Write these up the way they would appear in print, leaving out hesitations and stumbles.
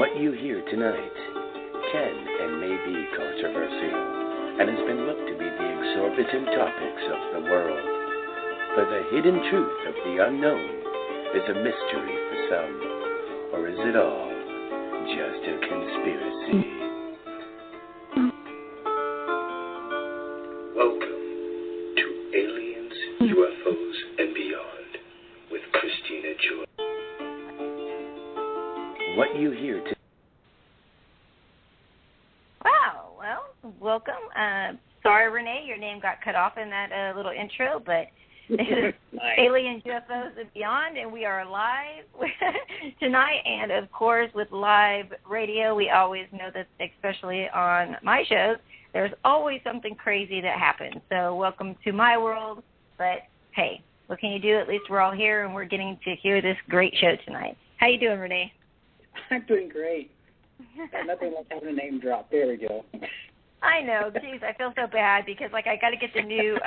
What you hear tonight can and may be controversial, and has been looked to be the exorbitant topics of the world. For the hidden truth of the unknown is a mystery for some, or is it all just a conspiracy? Welcome to Aliens, UFOs, and Beyond with Christina George. What you hear tonight. Wow, well, welcome. Sorry, Renee, your name got cut off in that little intro, but nice. Aliens, UFOs, and Beyond, and we are live tonight. And, of course, with live radio, we always know that, especially on my shows, there's always something crazy that happens. So welcome to my world, but, hey, what can you do? At least we're all here, and we're getting to hear this great show tonight. How you doing, Renee? I'm doing great. Nothing like having a name drop. There we go. I know. Geez, I feel so bad because I got to get the new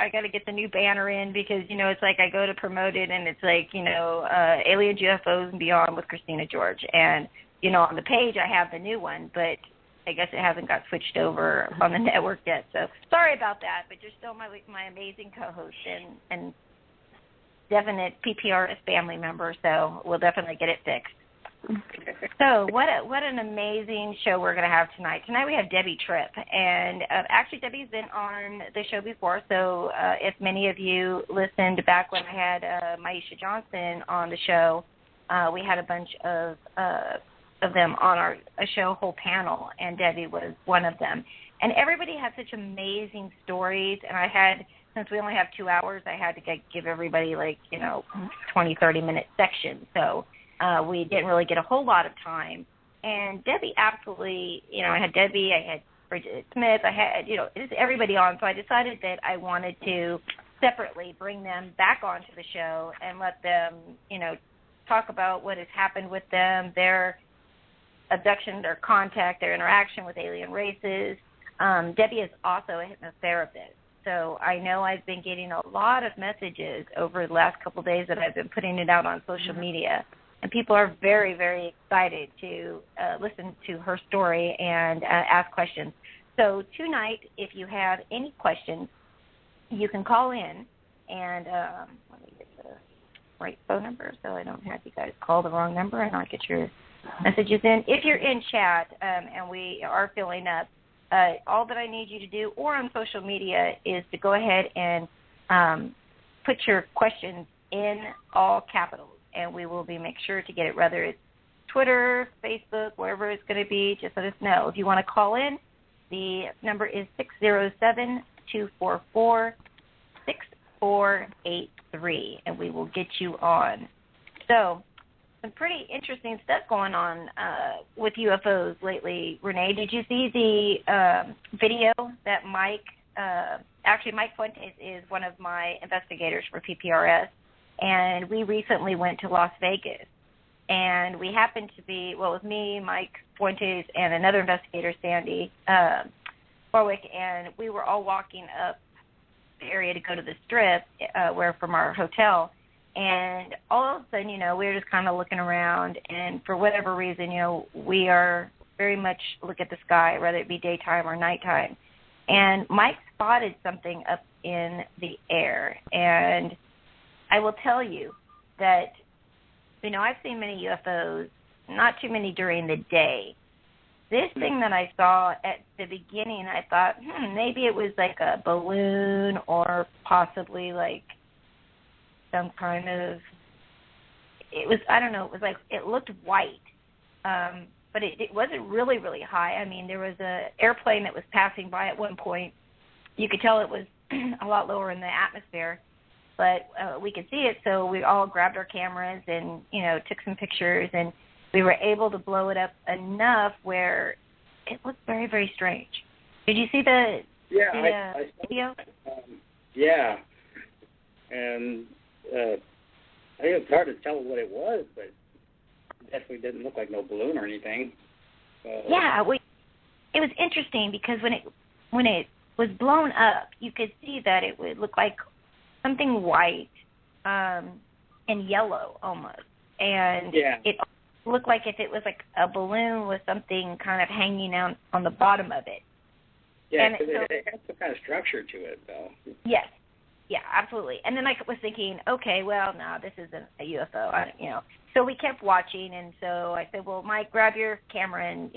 banner in because it's like I go to promote it and it's like Aliens, UFOs, and Beyond with Christina George, and on the page I have the new one, but I guess it hasn't got switched over on the network yet. So sorry about that, but you're still my amazing co-host and definite P.P.R.S family member. So we'll definitely get it fixed. So what an amazing show we're going to have tonight. Tonight we have Debbie Tripp, and actually Debbie's been on the show before, so if many of you listened back when I had Maisha Johnson on the show, we had a bunch of them on our whole panel, and Debbie was one of them. And everybody had such amazing stories, and since we only have 2 hours, I had to give everybody 20, 30-minute sections, so we didn't really get a whole lot of time. And Debbie absolutely, I had Debbie, I had Bridget Smith, I had, just everybody on. So I decided that I wanted to separately bring them back onto the show and let them, talk about what has happened with them, their abduction, their contact, their interaction with alien races. Debbie is also a hypnotherapist. So I know I've been getting a lot of messages over the last couple of days that I've been putting it out on social media. And people are very, very excited to listen to her story and ask questions. So tonight, if you have any questions, you can call in. And let me get the right phone number so I don't have you guys call the wrong number and not get your messages in. If you're in chat and we are filling up, all that I need you to do, or on social media, is to go ahead and put your questions in all capitals. And we will make sure to get it, whether it's Twitter, Facebook, wherever it's going to be. Just let us know. If you want to call in, the number is 607-244-6483, and we will get you on. So some pretty interesting stuff going on with UFOs lately. Renee, did you see the video that Mike Fuentes is one of my investigators for P.P.R.S., and we recently went to Las Vegas, and we happened to be, it was me, Mike Fuentes, and another investigator, Sandy Warwick, and we were all walking up the area to go to the Strip, from our hotel, and all of a sudden, we were just kind of looking around, and for whatever reason, we are very much look at the sky, whether it be daytime or nighttime, and Mike spotted something up in the air, and I will tell you that, I've seen many UFOs, not too many during the day. This thing that I saw at the beginning, I thought, maybe it was like a balloon or possibly like some kind of, it looked white, but it wasn't really, really high. I mean, there was an airplane that was passing by at one point. You could tell it was a lot lower in the atmosphere. But we could see it, so we all grabbed our cameras and, took some pictures, and we were able to blow it up enough where it looked very, very strange. Did you see the video? Yeah, and I think it's hard to tell what it was, but it definitely didn't look like no balloon or anything. Yeah, it was interesting because when it was blown up, you could see that it would look like something white and yellow almost, and it looked like if it was like a balloon with something kind of hanging out on the bottom of it. Yeah, because it has some kind of structure to it, though. Yes. Yeah, absolutely. And then I was thinking, okay, well, no, this isn't a UFO, So we kept watching, and so I said, well, Mike, grab your camera and,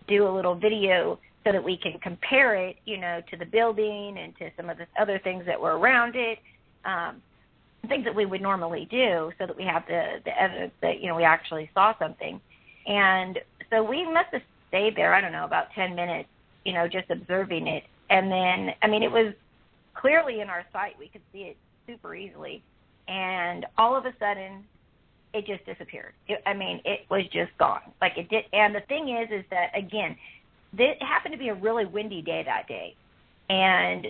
do a little video so that we can compare it, to the building and to some of the other things that were around it, things that we would normally do so that we have the evidence that, we actually saw something. And so we must have stayed there, I don't know, about 10 minutes, just observing it. And then, it was clearly in our sight. We could see it super easily. And all of a sudden, it just disappeared. It was just gone. Like it did. And the thing is that, again, it happened to be a really windy day that day. And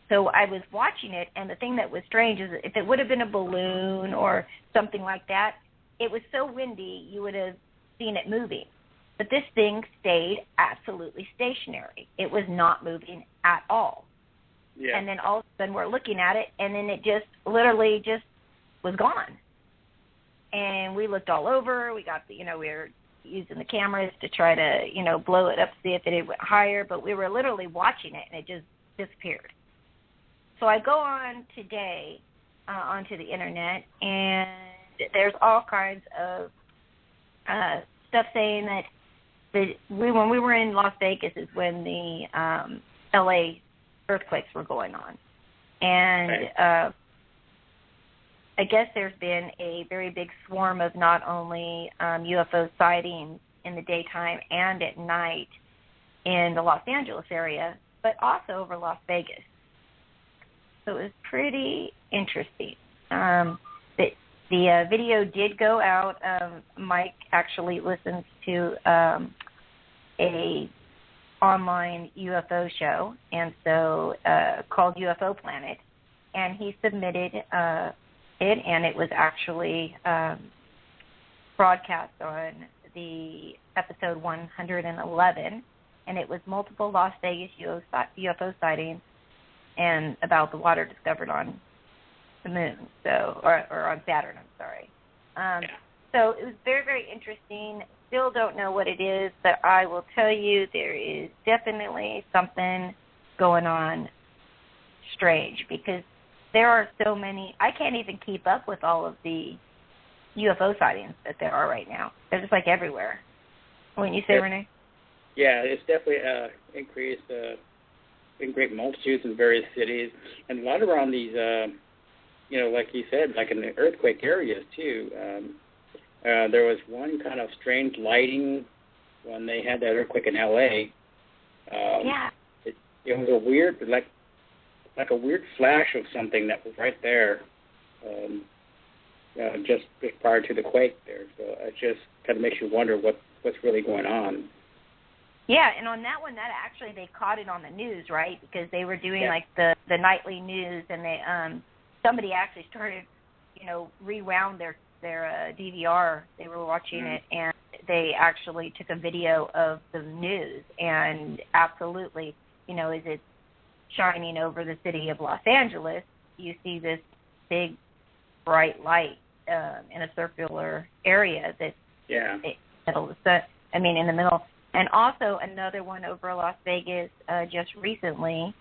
so I was watching it, and the thing that was strange is if it would have been a balloon or something like that, it was so windy you would have seen it moving. But this thing stayed absolutely stationary. It was not moving at all. Yeah. And then all of a sudden we're looking at it, and then it just literally just was gone. And we looked all over. We got we were using the cameras to try to, blow it up, see if it went higher. But we were literally watching it, and it just disappeared. So I go on today onto the Internet, and there's all kinds of stuff saying that when we were in Las Vegas is when the L.A. earthquakes were going on. And I guess there's been a very big swarm of not only UFO sightings in the daytime and at night in the Los Angeles area, but also over Las Vegas. So it was pretty interesting. The video did go out. Mike actually listens to a online UFO show, and so called UFO Planet, and he submitted it, and it was actually broadcast on the episode 111, and it was multiple Las Vegas UFO sightings and about the water discovered on the moon, or on Saturn, I'm sorry. So it was very, very interesting. Still don't know what it is, but I will tell you there is definitely something going on strange, because there are so many. I can't even keep up with all of the UFO sightings that there are right now. They're just like everywhere. Wouldn't you say, Renee? Yeah, it's definitely increased in great multitudes in various cities, and a lot around these, like you said, like in the earthquake areas too. There was one kind of strange lighting when they had that earthquake in L.A. It was a weird, like a weird flash of something that was right there, just prior to the quake there. So it just kind of makes you wonder what's really going on. Yeah, and on that one, that actually they caught it on the news, right? Because they were doing like the nightly news, and they somebody actually started, rewound their DVR. They were watching it, and they actually took a video of the news, and absolutely, as it's shining over the city of Los Angeles, you see this big bright light in a circular area that's in the middle. And also another one over Las Vegas just recently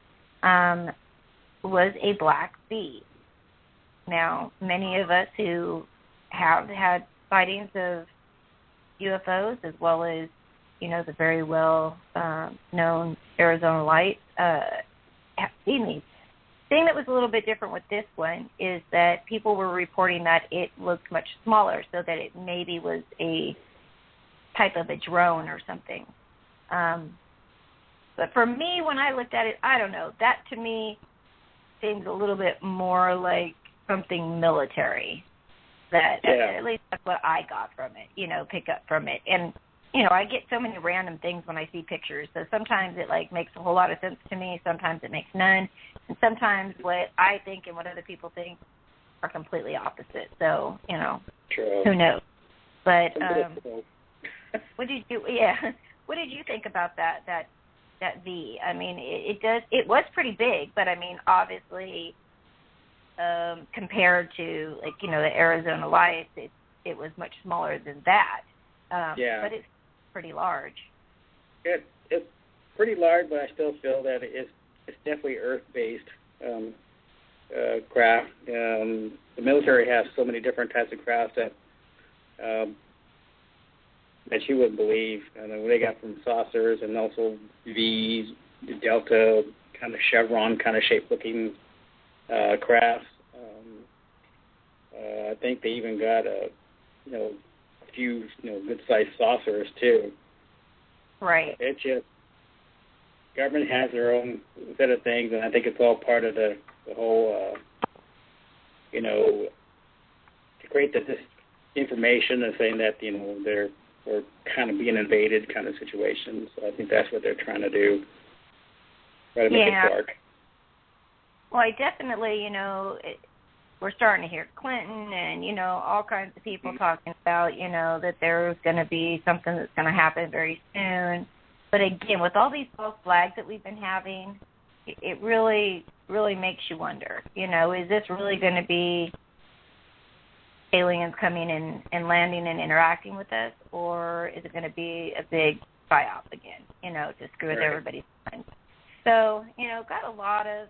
was a black bee. Now, many of us who have had sightings of UFOs, as well as, the very well known Arizona Lights, have seen these. The thing that was a little bit different with this one is that people were reporting that it looked much smaller, so that it maybe was a type of a drone or something. But for me, when I looked at it, I don't know. That to me seems a little bit more like something military. At least that's what I got from it, pick up from it. And, I get so many random things when I see pictures. So sometimes it, makes a whole lot of sense to me. Sometimes it makes none. And sometimes what I think and what other people think are completely opposite. So, True. Who knows? But what did you think about that V? It was pretty big, but obviously compared to the Arizona Lights, it was much smaller than that. Yeah. But it's pretty large. It's pretty large, but I still feel that it's definitely Earth-based craft. The military has so many different types of crafts that you wouldn't believe. They got from saucers and also V's, Delta, kind of chevron kind of shape-looking crafts. I think they even got a few good-sized saucers too. Right. It's just government has their own set of things, and I think it's all part of the whole to create this information and saying that we're kind of being invaded kind of situation. So I think that's what they're trying to do. Try to make it dark. Well, I definitely, we're starting to hear Clinton and, all kinds of people talking about, that there's going to be something that's going to happen very soon. But again, with all these false flags that we've been having, it really, really makes you wonder, is this really going to be aliens coming in and landing and interacting with us, or is it going to be a big psyop again, to screw with everybody's mind? So, got a lot of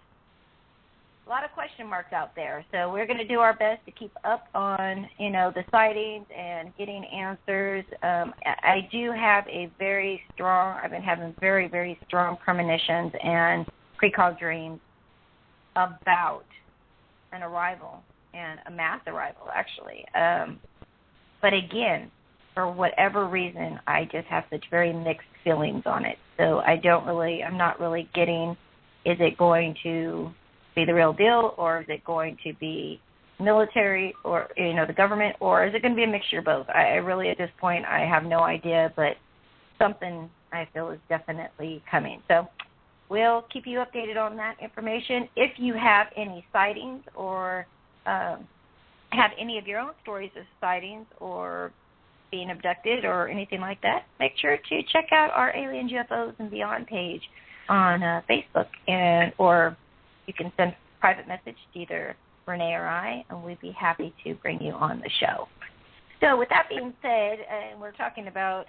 question marks out there. So we're going to do our best to keep up on, the sightings and getting answers. I do have I've been having very, very strong premonitions and precog dreams about an arrival and a mass arrival, actually. But again, for whatever reason, I just have such very mixed feelings on it. So I'm not really getting, is it going to be the real deal, or is it going to be military or, the government, or is it going to be a mixture of both? I really, at this point, I have no idea, but something I feel is definitely coming. So we'll keep you updated on that information. If you have any sightings or have any of your own stories of sightings or being abducted or anything like that, make sure to check out our Alien UFOs and Beyond page on Facebook, or you can send a private message to either Renee or I, and we'd be happy to bring you on the show. So with that being said, and we're talking about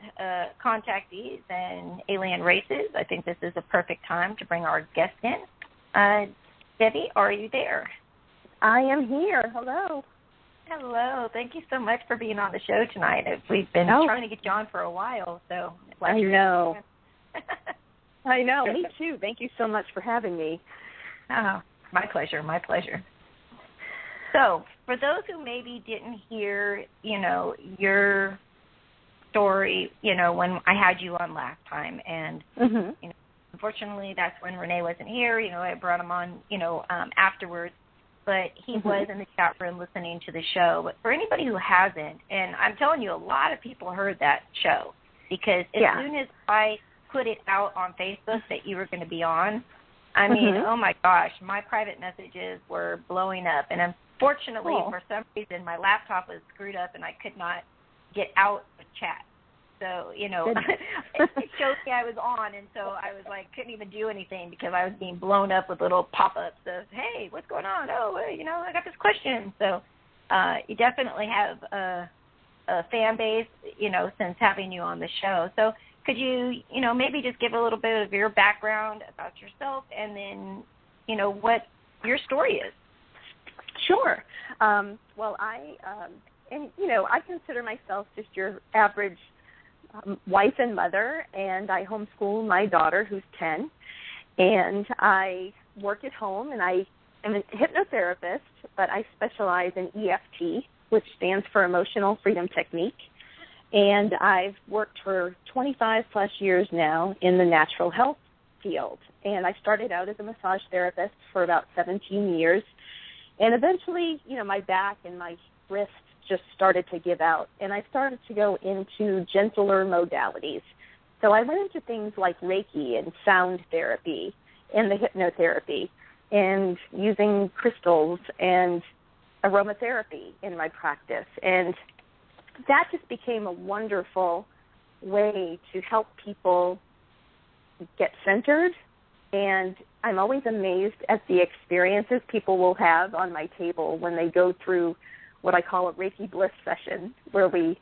contactees and alien races, I think this is a perfect time to bring our guest in. Debbie, are you there? I am here. Hello. Hello. Thank you so much for being on the show tonight. We've been trying to get you on for a while, so I know. I know. Me too. Thank you so much for having me. Oh, my pleasure. My pleasure. So, for those who maybe didn't hear, your story, when I had you on last time, and unfortunately, that's when Renee wasn't here. I brought him on, afterwards. But he was in the chat room listening to the show. But for anybody who hasn't, and I'm telling you, a lot of people heard that show, because as soon as I put it out on Facebook that you were going to be on, I mean, oh my gosh, my private messages were blowing up. And unfortunately, for some reason, my laptop was screwed up and I could not get out of chat. So, it showed me I was on, and so I was like, couldn't even do anything because I was being blown up with little pop-ups of, hey, what's going on? Oh, I got this question. So you definitely have a fan base, since having you on the show. So could you, maybe just give a little bit of your background about yourself, and then, what your story is? Sure. Well, I consider myself just your average wife and mother, and I homeschool my daughter, who's 10, and I work at home, and I am a hypnotherapist, but I specialize in EFT, which stands for Emotional Freedom Technique. And I've worked for 25-plus years now in the natural health field. And I started out as a massage therapist for about 17 years. And eventually, my back and my wrists just started to give out. And I started to go into gentler modalities. So I went into things like Reiki and sound therapy and the hypnotherapy and using crystals and aromatherapy in my practice. And that just became a wonderful way to help people get centered, and I'm always amazed at the experiences people will have on my table when they go through what I call a Reiki bliss session, where we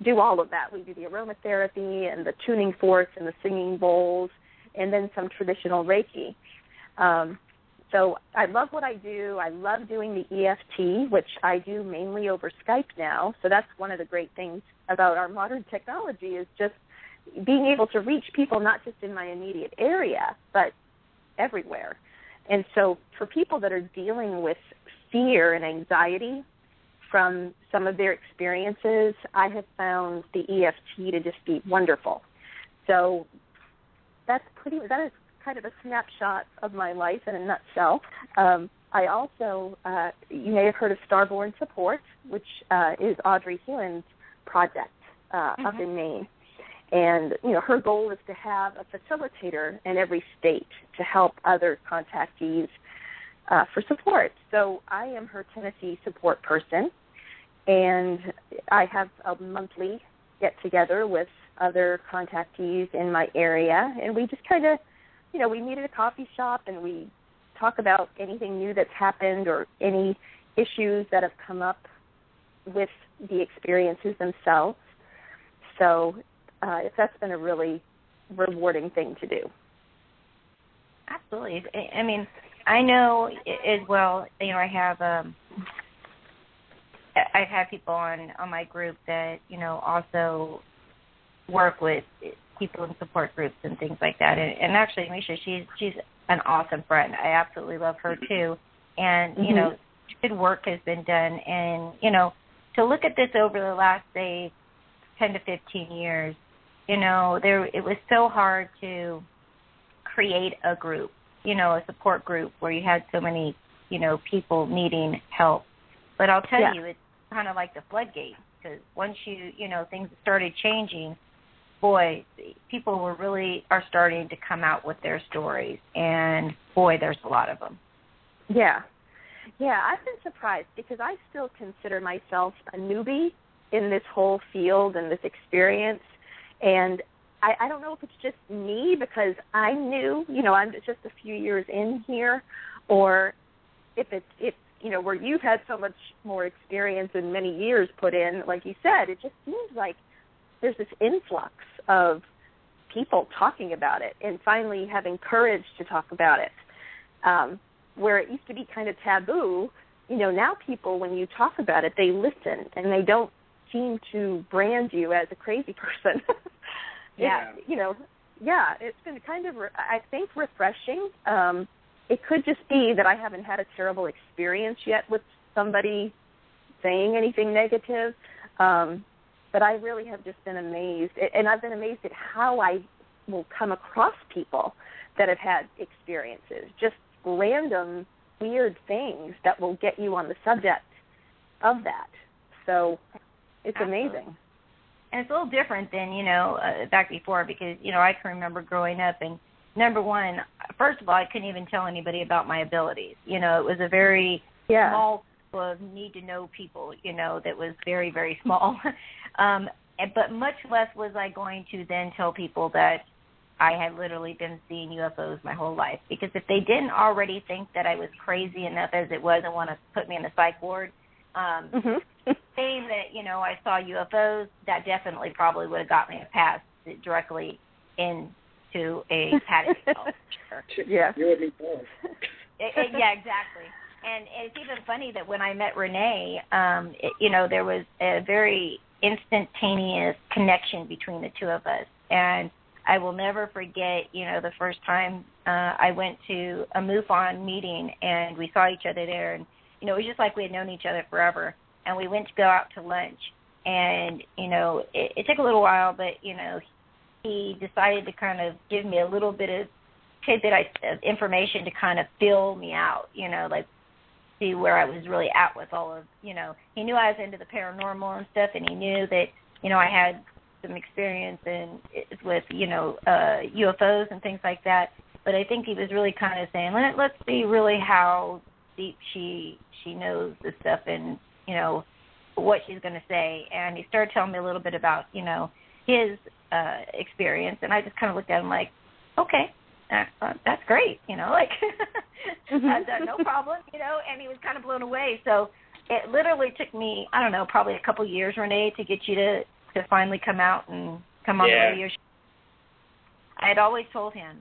do all of that. We do the aromatherapy and the tuning forks and the singing bowls, and then some traditional Reiki. So I love what I do. I love doing the EFT, which I do mainly over Skype now. So that's one of the great things about our modern technology, is just being able to reach people not just in my immediate area, but everywhere. And so for people that are dealing with fear and anxiety from some of their experiences, I have found the EFT to just be wonderful. So that is kind of a snapshot of my life in a nutshell. I also, you may have heard of Starborn Support, which is Audrey Hewins' project up in Maine. And, her goal is to have a facilitator in every state to help other contactees for support. So I am her Tennessee support person, and I have a monthly get-together with other contactees in my area, and we just kind of, we meet at a coffee shop and we talk about anything new that's happened or any issues that have come up with the experiences themselves. So that's been a really rewarding thing to do. Absolutely. I mean, I know as well, I've had people on my group that, also work with people in support groups and things like that. And actually, Misha, she's an awesome friend. I absolutely love her too. And, good work has been done. And, to look at this over the last, say, 10 to 15 years, it was so hard to create a group, a support group where you had so many, people needing help. But I'll tell you, it's kind of like the floodgate, because once things started changing, boy, people are starting to come out with their stories, and boy, there's a lot of them. Yeah, I've been surprised because I still consider myself a newbie in this whole field and this experience, and I don't know if it's just me because I'm new, I'm just a few years in here, or if where you've had so much more experience and many years put in, like you said, it just seems like there's this influx of people talking about it and finally having courage to talk about it. Where it used to be kind of taboo, now people, when you talk about it, they listen and they don't seem to brand you as a crazy person. It's been kind of, I think, refreshing. It could just be that I haven't had a terrible experience yet with somebody saying anything negative. But I really have just been amazed. And I've been amazed at how I will come across people that have had experiences, just random, weird things that will get you on the subject of that. So it's amazing. And it's a little different than, back before, because, I can remember growing up, and number one, first of all, I couldn't even tell anybody about my abilities. It was a very small of need to know people, that was very, very small. But much less was I going to then tell people that I had literally been seeing UFOs my whole life. Because if they didn't already think that I was crazy enough as it was and want to put me in the psych ward, saying that, I saw UFOs, that definitely probably would have got me a pass directly into a paddock. Yeah. You would be bored. Yeah, exactly. And it's even funny that when I met Renee, there was a very instantaneous connection between the two of us. And I will never forget, the first time I went to a MUFON meeting and we saw each other there. And, it was just like we had known each other forever. And we went to go out to lunch. And, it took a little while, but, he decided to kind of give me a little bit of tidbit of information to kind of fill me out, like see where I was really at with all of, he knew I was into the paranormal and stuff, and he knew that, I had some experience with, UFOs and things like that. But I think he was really kind of saying, let's see really how deep she knows this stuff and, what she's going to say. And he started telling me a little bit about, his experience, and I just kind of looked at him like, okay, that's great, no problem, and he was kind of blown away. So it literally took me, I don't know, probably a couple years, Renee, to get you to finally come out and come on the radio show. I had always told him,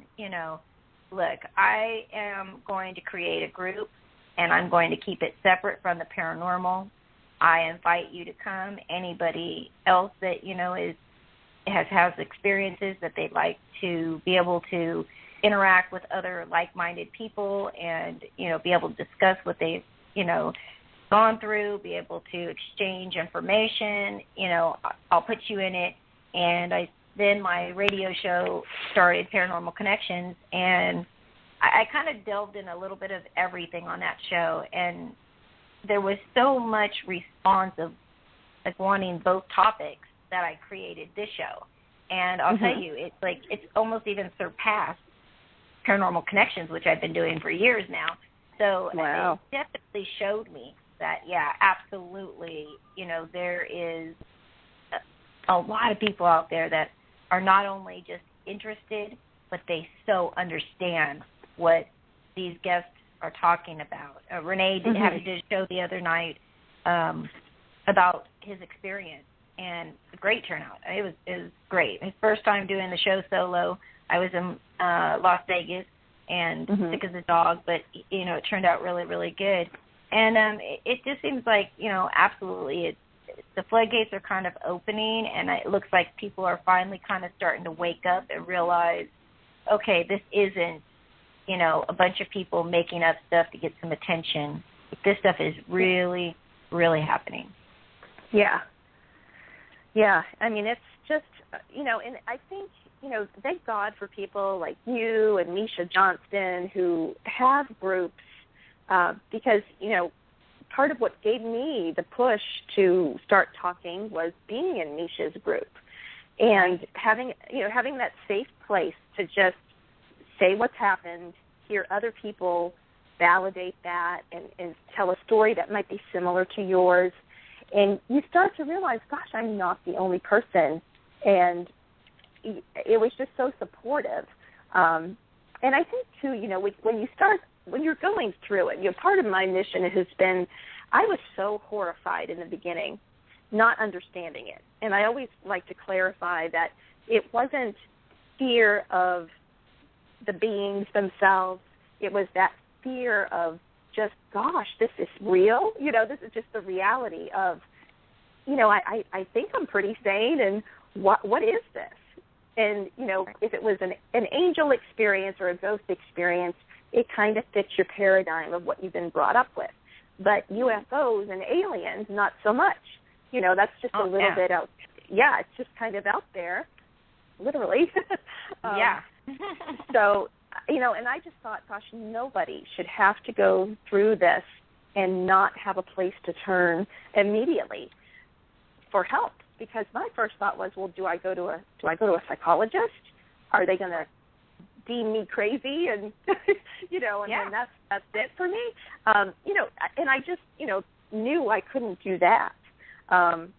look, I am going to create a group, and I'm going to keep it separate from the paranormal. I invite you to come. Anybody else that, has experiences that they'd like to be able to interact with other like-minded people and, be able to discuss what they've, gone through, be able to exchange information, I'll put you in it. And then my radio show started, Paranormal Connections, and I kind of delved in a little bit of everything on that show, and there was so much response of wanting both topics that I created this show. And I'll tell you, it's almost even surpassed Paranormal Connections, which I've been doing for years now. So It definitely showed me that, absolutely, there is a lot of people out there that are not only just interested, but they so understand what these guests are talking about. Renee had a show the other night about his experience, and a great turnout. It was great. His first time doing the show solo. I was in Las Vegas and sick as a dog, but it turned out really, really good. And it just seems like absolutely the floodgates are kind of opening, and it looks like people are finally kind of starting to wake up and realize, okay, this isn't a bunch of people making up stuff to get some attention. This stuff is really, really happening. Yeah. Yeah. I mean, it's just, and I think, thank God for people like you and Misha Johnston who have groups because, part of what gave me the push to start talking was being in Misha's group and having that safe place to just say what's happened, hear other people validate that and tell a story that might be similar to yours. And you start to realize, gosh, I'm not the only person. And it was just so supportive. And I think, too, when you're going through it, part of my mission has been, I was so horrified in the beginning, not understanding it. And I always like to clarify that it wasn't fear of the beings themselves. It was that fear of just, gosh, this is real. This is just the reality of, I think I'm pretty sane, and what is this? And, if it was an angel experience or a ghost experience, it kind of fits your paradigm of what you've been brought up with. But UFOs and aliens, not so much. That's just a little bit out. Yeah, it's just kind of out there, literally. So, and I just thought, gosh, nobody should have to go through this and not have a place to turn immediately for help. Because my first thought was, well, do I go to a psychologist? Are they going to deem me crazy? And then that's it for me. And I just knew I couldn't do that. And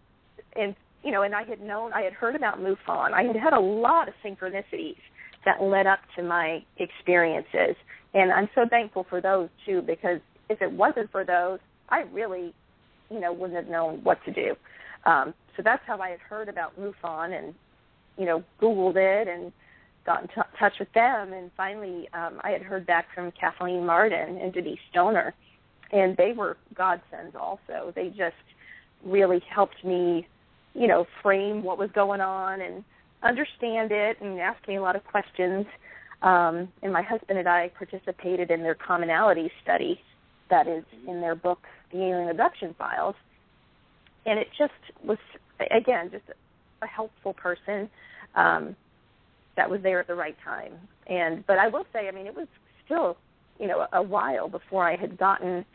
I had heard about MUFON. I had had a lot of synchronicities that led up to my experiences, and I'm so thankful for those too. Because if it wasn't for those, I really, wouldn't have known what to do. So that's how I had heard about MUFON and, Googled it and got in touch with them. And finally, I had heard back from Kathleen Martin and Denise Stoner, and they were godsends also. They just really helped me, frame what was going on and understand it and ask me a lot of questions. And my husband and I participated in their commonality study that is in their book, The Alien Abduction Files. And it just was, again, just a helpful person that was there at the right time. But I will say, it was still, a while before I had gotten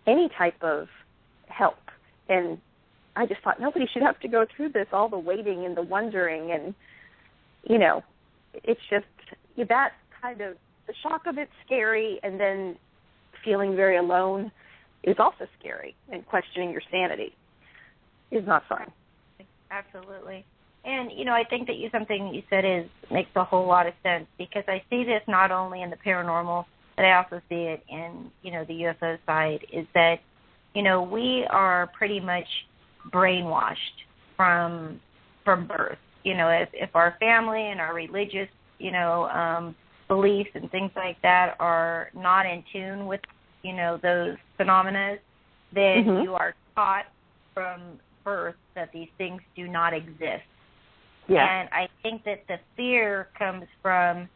any type of help. And I just thought nobody should have to go through this, all the waiting and the wondering. And, it's just that kind of, the shock of it's scary, and then feeling very alone is also scary, and questioning your sanity is not fun. Absolutely. And, I think that something you said makes a whole lot of sense, because I see this not only in the paranormal, but I also see it in, the UFO side, is that, we are pretty much brainwashed from birth. If our family and our religious, beliefs and things like that are not in tune with, those phenomena, then you are taught from birth that these things do not exist. Yeah. And I think that the fear comes from,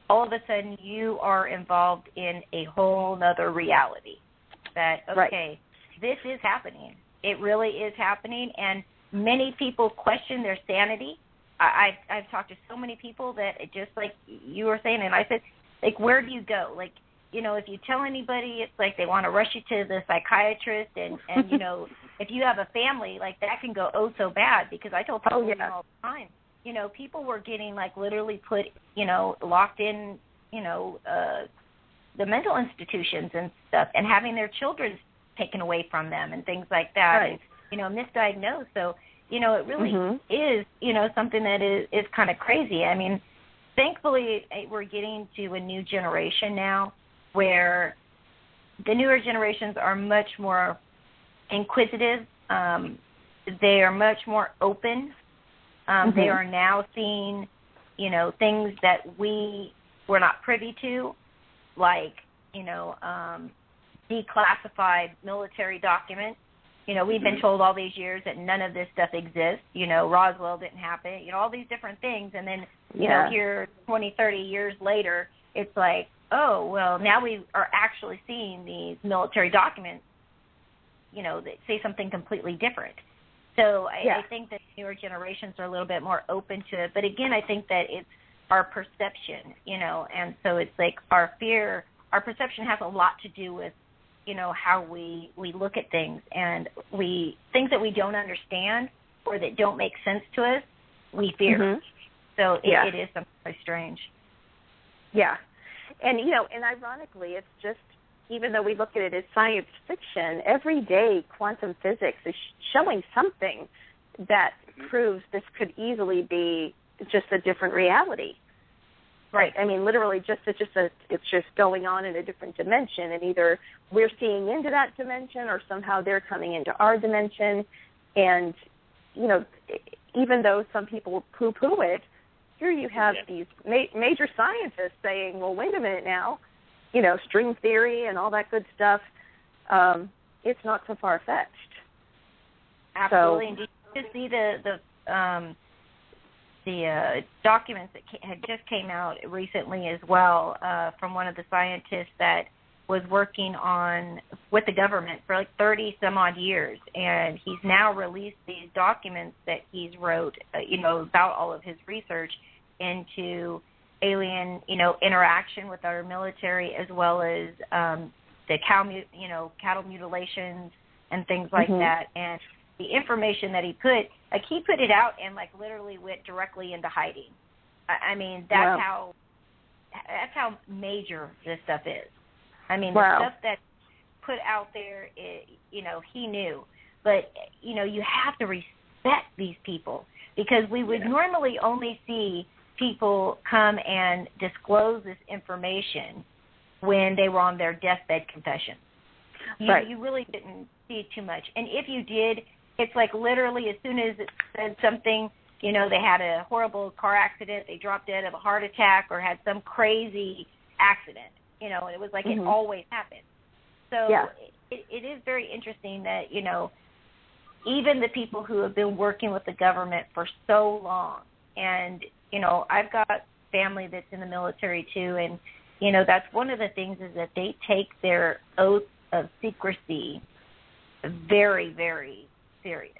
all of a sudden you are involved in a whole other reality. That, okay, this is happening. It really is happening, and many people question their sanity. I've talked to so many people that it just like you were saying, and I said, like, where do you go? Like, if you tell anybody, it's like they want to rush you to the psychiatrist, and if you have a family, like that can go so bad, because I tell people all the time, people were getting like literally put, locked in, the mental institutions and stuff, and having their children taken away from them and things like that, and, misdiagnosed. So, it really is, something that is kind of crazy. I mean, thankfully, we're getting to a new generation now where the newer generations are much more inquisitive. They are much more open. They are now seeing, things that we were not privy to, like, declassified military documents. We've been told all these years that none of this stuff exists. Roswell didn't happen. All these different things. And then, here 20, 30 years later, it's like, oh, well, now we are actually seeing these military documents, that say something completely different. So I think that newer generations are a little bit more open to it. But, again, I think that it's our perception, and so it's like our perception has a lot to do with, how we look at things, and things that we don't understand or that don't make sense to us, we fear. So it is something very strange. Yeah. And, and ironically, it's just, even though we look at it as science fiction, every day quantum physics is showing something that proves this could easily be just a different reality. Right. I mean, literally, it's just going on in a different dimension, and either we're seeing into that dimension or somehow they're coming into our dimension. And, even though some people poo-poo it, here you have these major scientists saying, well, wait a minute now, string theory and all that good stuff, it's not so far-fetched. Absolutely. And did you see the documents that had just came out recently as well from one of the scientists that was working with the government for like 30 some odd years, and he's now released these documents that he's wrote, about all of his research into alien, interaction with our military, as well as the cattle mutilations and things like that, and the information that he put it out and like literally went directly into hiding. I mean, that's how major this stuff is. I mean, the stuff that's put out there, he knew. But, you have to respect these people, because we would normally only see people come and disclose this information when they were on their deathbed confession. You really didn't see too much. And if you did, it's like literally as soon as it said something, they had a horrible car accident, they dropped dead of a heart attack, or had some crazy accident, and it was like it always happened. So it is very interesting that, even the people who have been working with the government for so long, and, I've got family that's in the military too, and, that's one of the things is that they take their oath of secrecy very, very serious.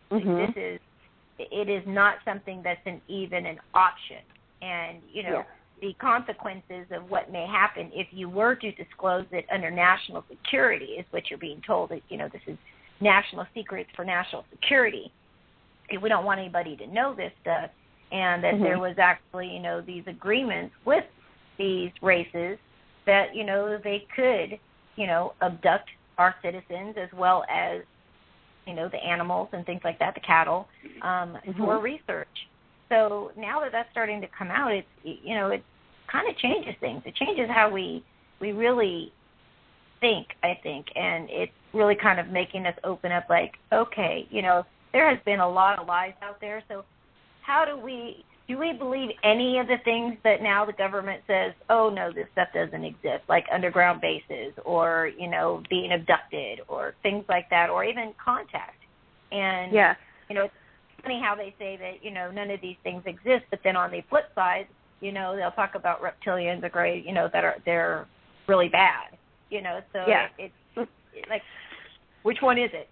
It is not something that's even an option. And, the consequences of what may happen if you were to disclose it under national security is what you're being told. That, this is national secrets for national security. We don't want anybody to know this stuff. And that there was actually, these agreements with these races that, they could, abduct our citizens as well as, the animals and things like that, the cattle, for research. So now that that's starting to come out, it kind of changes things. It changes how we really think, and it's really kind of making us open up like, okay, there has been a lot of lies out there, so how do we believe any of the things that now the government says, oh, no, this stuff doesn't exist, like underground bases or, being abducted or things like that, or even contact? And, it's funny how they say that, none of these things exist, but then on the flip side, they'll talk about reptilians or gray, they're really bad, so it's like, which one is it,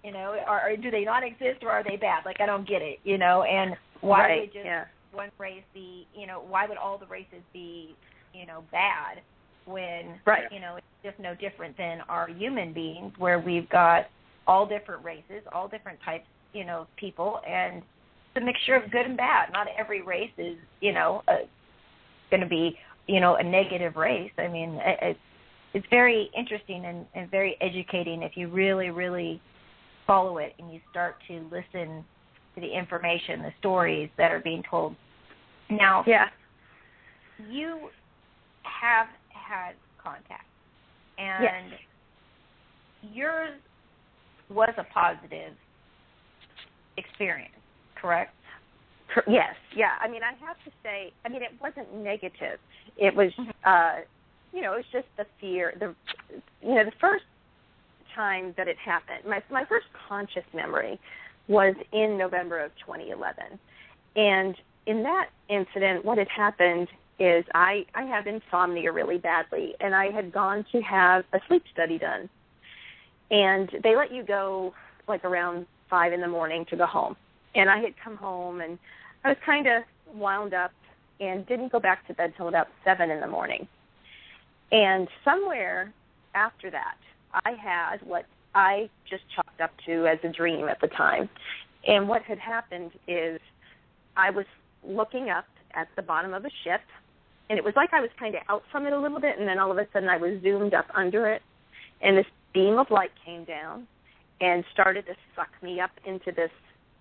or do they not exist or are they bad? Like, I don't get it, and why would just one race be, why would all the races be, bad when, it's just no different than our human beings, where we've got all different races, all different types, people, and it's a mixture of good and bad. Not every race is, going to be, a negative race. I mean, it's very interesting and very educating if you really, really follow it and you start to listen to the information, the stories that are being told. Now, you have had contact, and yours was a positive experience, correct? Yes, yeah. I mean, I have to say, it wasn't negative. It was, it was just the fear. The first time that it happened, my first conscious memory was in November of 2011. And in that incident, what had happened is I have insomnia really badly, and I had gone to have a sleep study done. And they let you go, like, around 5 in the morning to go home. And I had come home, and I was kind of wound up and didn't go back to bed till about 7 in the morning. And somewhere after that, I had what I just chalked up to as a dream at the time. And what had happened is I was looking up at the bottom of a ship, and it was like I was kind of out from it a little bit, and then all of a sudden I was zoomed up under it, and this beam of light came down and started to suck me up into this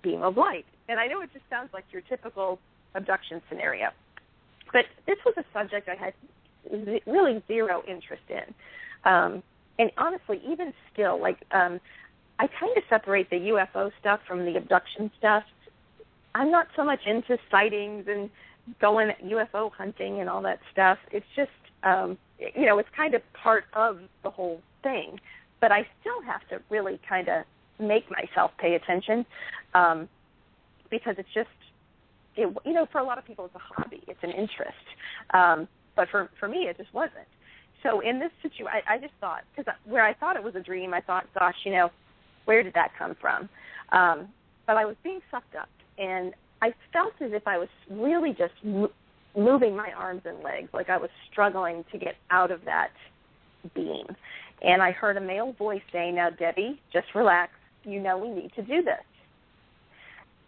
beam of light. And I know it just sounds like your typical abduction scenario, but this was a subject I had really zero interest in. And honestly, even still, I kind of separate the UFO stuff from the abduction stuff. I'm not so much into sightings and going UFO hunting and all that stuff. It's just, it's kind of part of the whole thing. But I still have to really kind of make myself pay attention because it's just, for a lot of people it's a hobby, it's an interest. But for me, it just wasn't. So in this situation, I just thought, because where I thought it was a dream, I thought, gosh, where did that come from? But I was being sucked up, and I felt as if I was really just moving my arms and legs, like I was struggling to get out of that beam. And I heard a male voice saying, now, Debbie, just relax. We need to do this.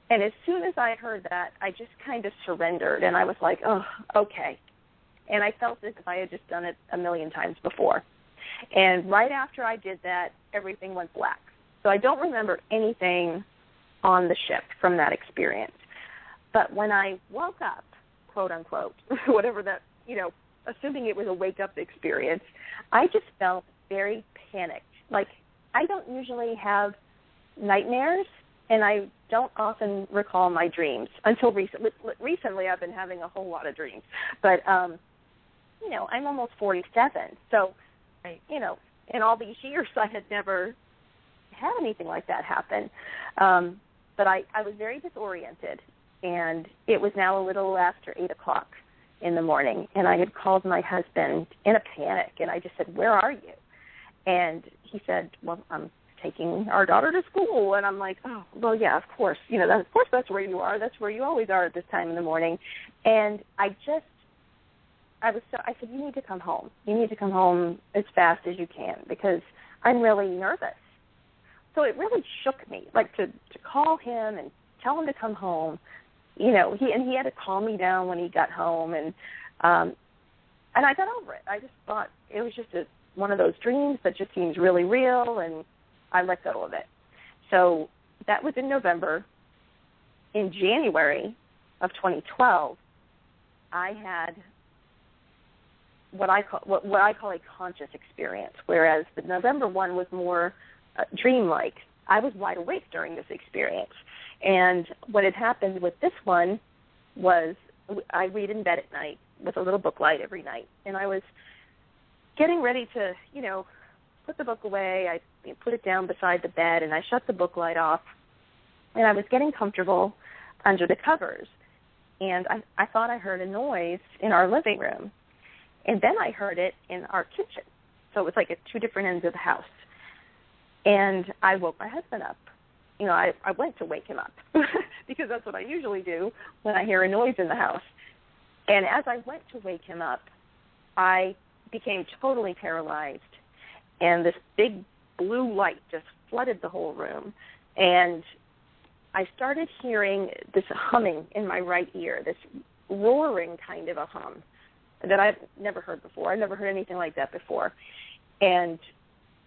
And as soon as I heard that, I just kind of surrendered, and I was like, oh, okay. And I felt as if I had just done it a million times before. And right after I did that, everything went black. So I don't remember anything on the ship from that experience. But when I woke up, quote unquote, whatever that, assuming it was a wake-up experience, I just felt very panicked. Like, I don't usually have nightmares, and I don't often recall my dreams until recently. Recently, I've been having a whole lot of dreams. But, I'm almost 47. So, in all these years, I had never had anything like that happen. But I was very disoriented, and it was now a little after 8 o'clock in the morning, and I had called my husband in a panic, and I just said, where are you? And he said, well, I'm taking our daughter to school. And I'm like, oh, well, yeah, of course. Of course that's where you are. That's where you always are at this time in the morning. And I said, you need to come home. You need to come home as fast as you can because I'm really nervous. So it really shook me, like to call him and tell him to come home. He had to calm me down when he got home, and I got over it. I just thought it was just one of those dreams that just seems really real, and I let go of it. So that was in November. In January of 2012, I had what I call a conscious experience, whereas the November one was more dreamlike. I was wide awake during this experience. And what had happened with this one was I read in bed at night with a little book light every night. And I was getting ready to, put the book away. I put it down beside the bed, and I shut the book light off. And I was getting comfortable under the covers. And I thought I heard a noise in our living room. And then I heard it in our kitchen. So it was like at two different ends of the house. And I woke my husband up. I went to wake him up because that's what I usually do when I hear a noise in the house. And as I went to wake him up, I became totally paralyzed. And this big blue light just flooded the whole room. And I started hearing this humming in my right ear, this roaring kind of a hum that I've never heard before. I've never heard anything like that before. And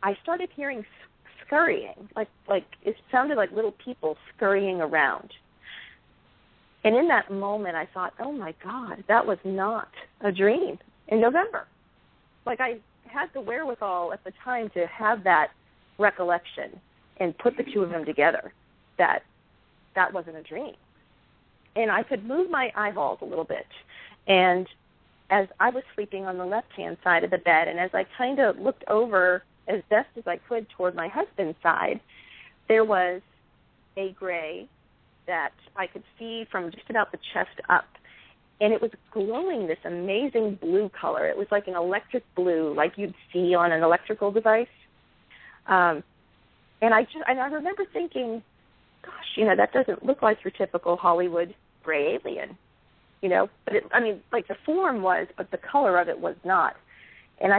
I started hearing scurrying, like it sounded like little people scurrying around. And in that moment, I thought, oh, my God, that was not a dream in November. Like I had the wherewithal at the time to have that recollection and put the two of them together, that wasn't a dream. And I could move my eyeballs a little bit. And as I was sleeping on the left-hand side of the bed, and as I kind of looked over as best as I could toward my husband's side, there was a gray that I could see from just about the chest up. And it was glowing this amazing blue color. It was like an electric blue, like you'd see on an electrical device. And I remember thinking, gosh, that doesn't look like your typical Hollywood gray alien, But the form was, but the color of it was not. And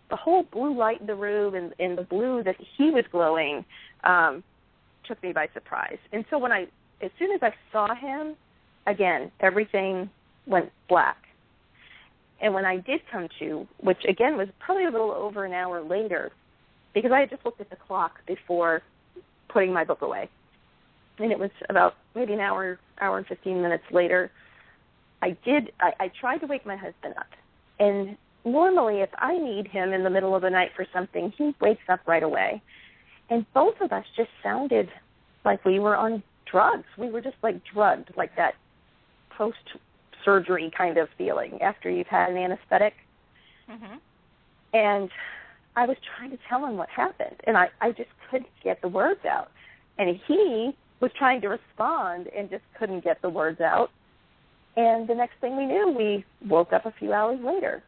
the whole blue light in the room and the blue that he was glowing took me by surprise. And so as soon as I saw him, again, everything went black. And when I did come to, which again was probably a little over an hour later, because I had just looked at the clock before putting my book away, and it was about maybe an hour and 15 minutes later, I tried to wake my husband up. And normally if I need him in the middle of the night for something, he wakes up right away. And both of us just sounded like we were on drugs. We were just like drugged, like that post-surgery kind of feeling after you've had an anesthetic. Mm-hmm. And I was trying to tell him what happened, and I just couldn't get the words out. And he was trying to respond and just couldn't get the words out. And the next thing we knew, we woke up a few hours later.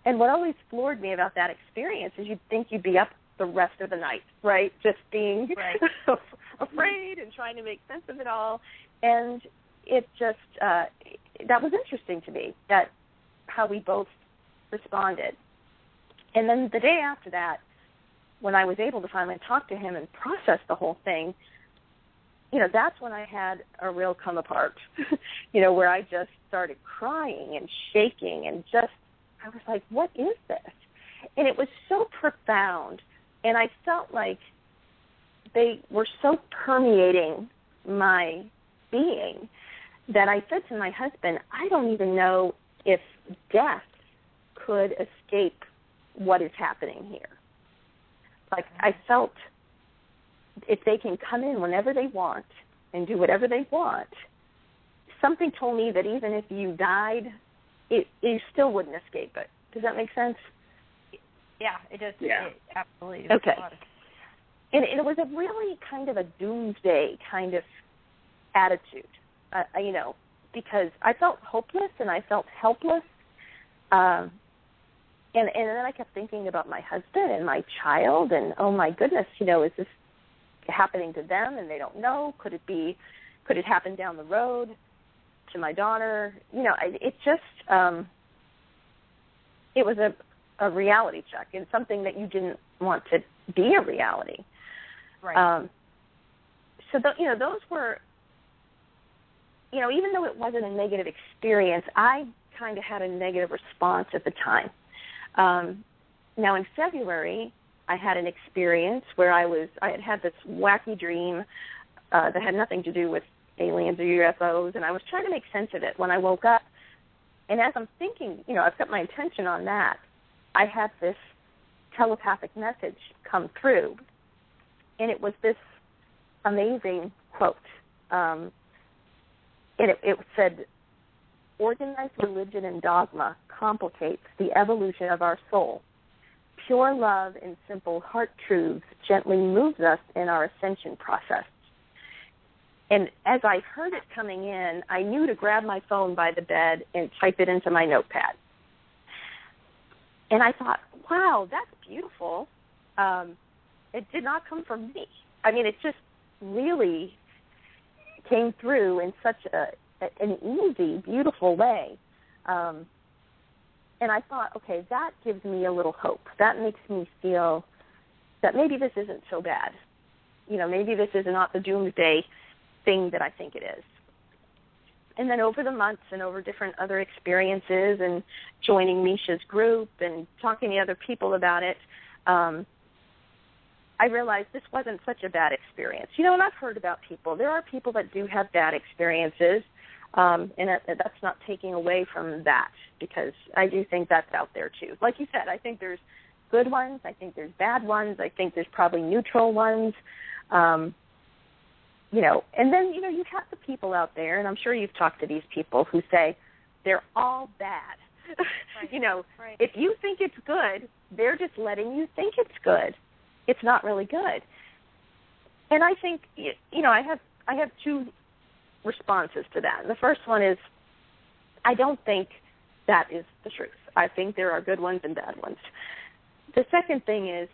And what always floored me about that experience is you'd think you'd be up the rest of the night, right? Just being afraid and trying to make sense of it all. And it just, that was interesting to me, that how we both responded. And then the day after that, when I was able to finally talk to him and process the whole thing, that's when I had a real come apart, where I just started crying and shaking and I was like, what is this? And it was so profound, and I felt like they were so permeating my being that I said to my husband, I don't even know if death could escape what is happening here. Like, I felt if they can come in whenever they want and do whatever they want, something told me that even if you died, you still wouldn't escape it. Does that make sense? Yeah, it does. Yeah. It absolutely. Okay. And it was a really kind of a doomsday kind of attitude, because I felt hopeless and I felt helpless. And then I kept thinking about my husband and my child, and oh my goodness, is this happening to them and they don't know? Could it happen down the road to my daughter? It just, it was a reality check, and something that you didn't want to be a reality. Right. So those were, even though it wasn't a negative experience, I kind of had a negative response at the time. Now in February, I had an experience where I had this wacky dream that had nothing to do with aliens or UFOs, and I was trying to make sense of it. When I woke up, And as I'm thinking, I've got my attention on that, I had this telepathic message come through, and it was this amazing quote. And it said, "Organized religion and dogma complicates the evolution of our soul. Pure love and simple heart truths gently moves us in our ascension process." And as I heard it coming in, I knew to grab my phone by the bed and type it into my notepad. And I thought, wow, that's beautiful. It did not come from me. I mean, it just really came through in such an easy, beautiful way. And I thought, okay, that gives me a little hope. That makes me feel that maybe this isn't so bad. Maybe this is not the doomsday thing that I think it is. And then over the months and over different other experiences and joining Misha's group and talking to other people about it, I realized this wasn't such a bad experience. And I've heard about people. There are people that do have bad experiences, and that's not taking away from that, because I do think that's out there too. Like you said, I think there's good ones. I think there's bad ones. I think there's probably neutral ones. And then, you have the people out there, and I'm sure you've talked to these people who say they're all bad. Right. Right. If you think it's good, they're just letting you think it's good. It's not really good. And I think, I have two responses to that. And the first one is, I don't think that is the truth. I think there are good ones and bad ones. The second thing is,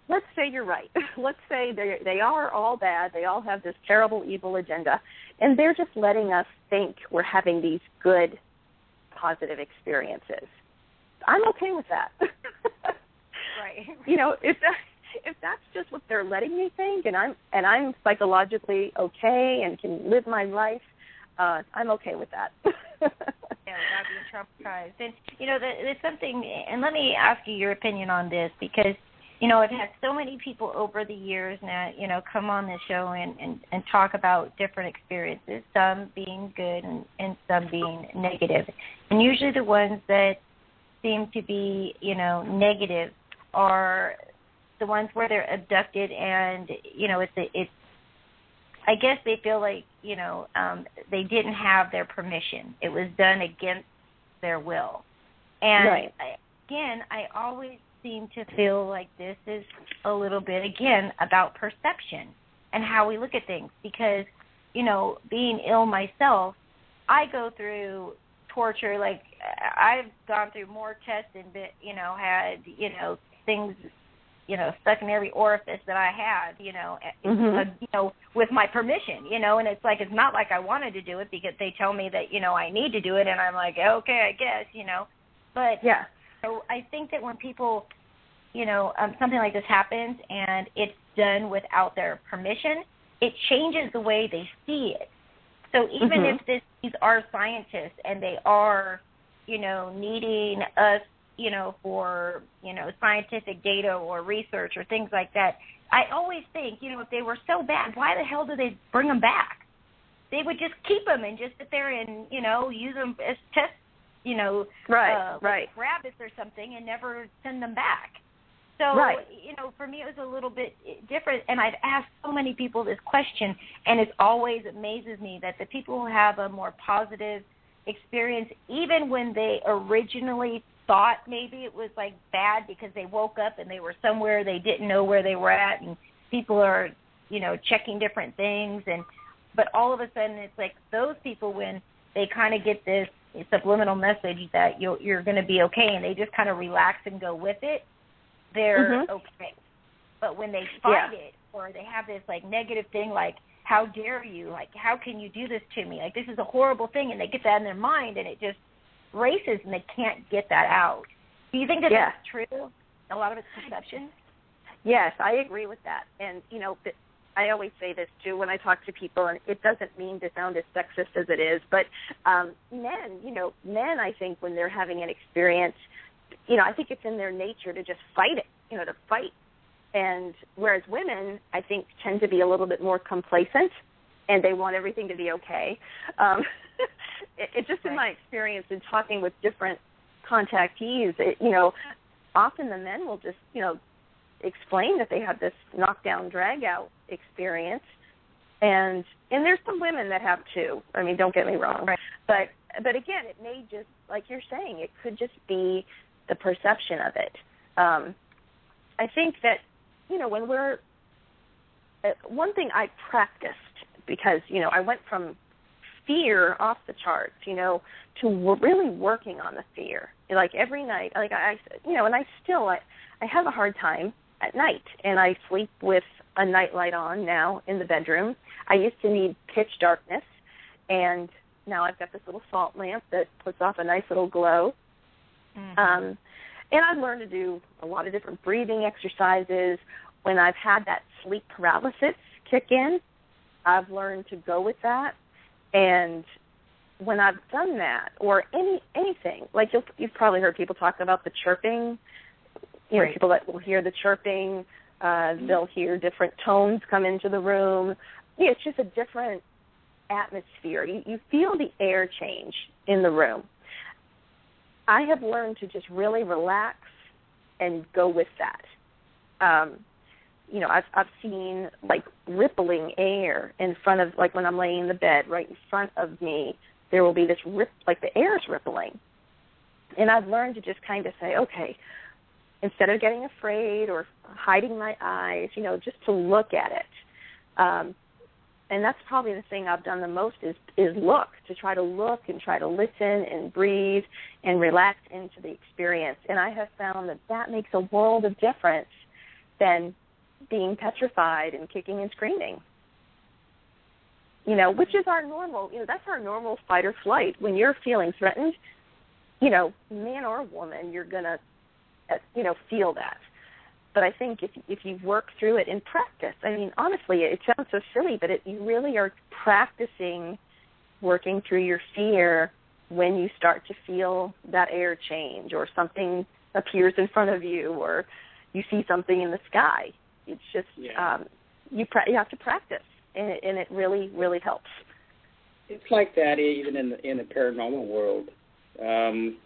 let's say you're right. Let's say they are all bad. They all have this terrible, evil agenda, and they're just letting us think we're having these good, positive experiences. I'm okay with that. Right. If that's just what they're letting me think, and I'm psychologically okay and can live my life, I'm okay with that. Yeah, without being traumatized. And there's something. And let me ask you your opinion on this, because I've had so many people over the years now, come on the show and talk about different experiences, some being good and some being negative. And usually the ones that seem to be, negative are the ones where they're abducted and, it's I guess they feel like, they didn't have their permission. It was done against their will. And right. I always seem to feel like this is a little bit, again, about perception and how we look at things. Because, being ill myself, I go through torture. Like, I've gone through more tests and, had, things, stuck in every orifice that I had, with my permission, and it's like, it's not like I wanted to do it because they tell me that, I need to do it, and I'm like, okay, I guess, but yeah. So I think that when people, something like this happens and it's done without their permission, it changes the way they see it. So even if these are scientists and they are, needing us, for, scientific data or research or things like that, I always think, if they were so bad, why the hell do they bring them back? They would just keep them and just sit there and, use them as tests, right. like rabbits or something, and never send them back. So, right. For me it was a little bit different, and I've asked so many people this question, and it always amazes me that the people who have a more positive experience, even when they originally thought maybe it was like bad because they woke up and they were somewhere they didn't know where they were at, and people are, checking different things, but all of a sudden it's like those people, when they kind of get this subliminal message that you're going to be okay, and they just kind of relax and go with it, they're okay. But when they fight it, or they have this like negative thing, like, how dare you, like, how can you do this to me, like, this is a horrible thing, and they get that in their mind, and it just races, and they can't get that out. Do you think that that's true? A lot of it's perception? Yes, I agree with that. And, I always say this, too, when I talk to people, and it doesn't mean to sound as sexist as it is, but men, I think, when they're having an experience, I think it's in their nature to just fight it, to fight. And whereas women, I think, tend to be a little bit more complacent, and they want everything to be okay. it just in my experience in talking with different contactees, often the men will just, explain that they had this knockdown, drag-out experience. And there's some women that have too. I mean, don't get me wrong. Right. But again, it may just, like you're saying, it could just be the perception of it. I think that, when we're, one thing I practiced, because, I went from fear off the charts, to really working on the fear. Like every night, like I have a hard time at night, and I sleep with a nightlight on now in the bedroom. I used to need pitch darkness, and now I've got this little salt lamp that puts off a nice little glow. Mm-hmm. And I've learned to do a lot of different breathing exercises. When I've had that sleep paralysis kick in, I've learned to go with that. And when I've done that, or anything, like you've probably heard people talk about the chirping, right. People that will hear the chirping, they'll hear different tones come into the room. It's just a different atmosphere. You feel the air change in the room. I have learned to just really relax and go with that. I've seen like rippling air in front of, like when I'm laying in the bed, right in front of me, there will be this like the air is rippling. And I've learned to just kind of say, okay, instead of getting afraid or hiding my eyes, just to look at it. And that's probably the thing I've done the most is look, to try to look and try to listen and breathe and relax into the experience. And I have found that makes a world of difference than being petrified and kicking and screaming. Which is our normal, that's our normal fight or flight. When you're feeling threatened, man or woman, you're going to, feel that. But I think if you work through it in practice, I mean, honestly, it sounds so silly, but you really are practicing working through your fear when you start to feel that air change or something appears in front of you or you see something in the sky. It's just you have to practice, and it really, really helps. It's like that even in the paranormal world. When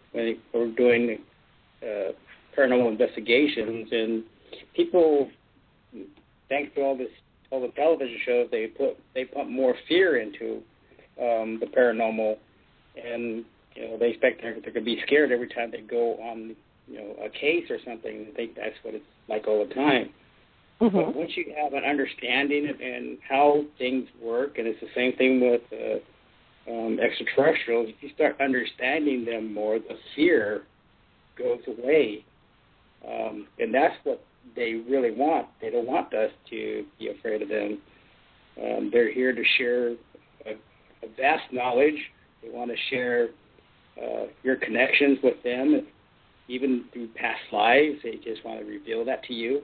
we're doing paranormal investigations, and people, thanks to all the television shows, they pump more fear into the paranormal, and they expect they're going to be scared every time they go on a case or something. They think that's what it's like all the time. Mm-hmm. But once you have an understanding and how things work, and it's the same thing with extraterrestrials, if you start understanding them more, the fear goes away. And that's what they really want. They don't want us to be afraid of them. They're here to share a vast knowledge. They want to share your connections with them, even through past lives. They just want to reveal that to you,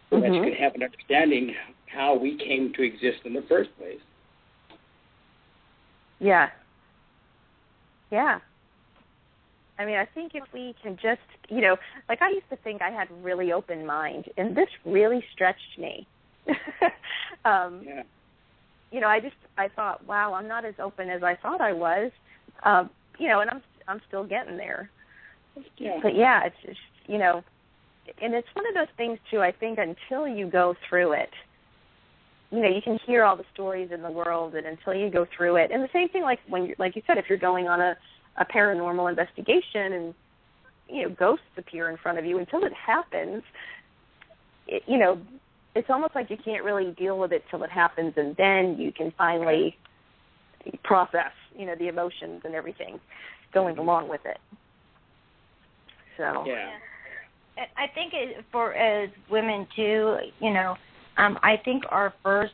so that you can have an understanding how we came to exist in the first place. Yeah. Yeah. I mean, I think if we can just, like I used to think I had a really open mind, and this really stretched me. I thought, wow, I'm not as open as I thought I was, and I'm still getting there. Yeah. But yeah, it's just, and it's one of those things too. I think until you go through it, you can hear all the stories in the world, and until you go through it, and the same thing like when, like you said, if you're going on a paranormal investigation and, ghosts appear in front of you, until it happens, it's almost like you can't really deal with it till it happens, and then you can finally process, the emotions and everything going along with it. So. Yeah. I think for as women too, I think the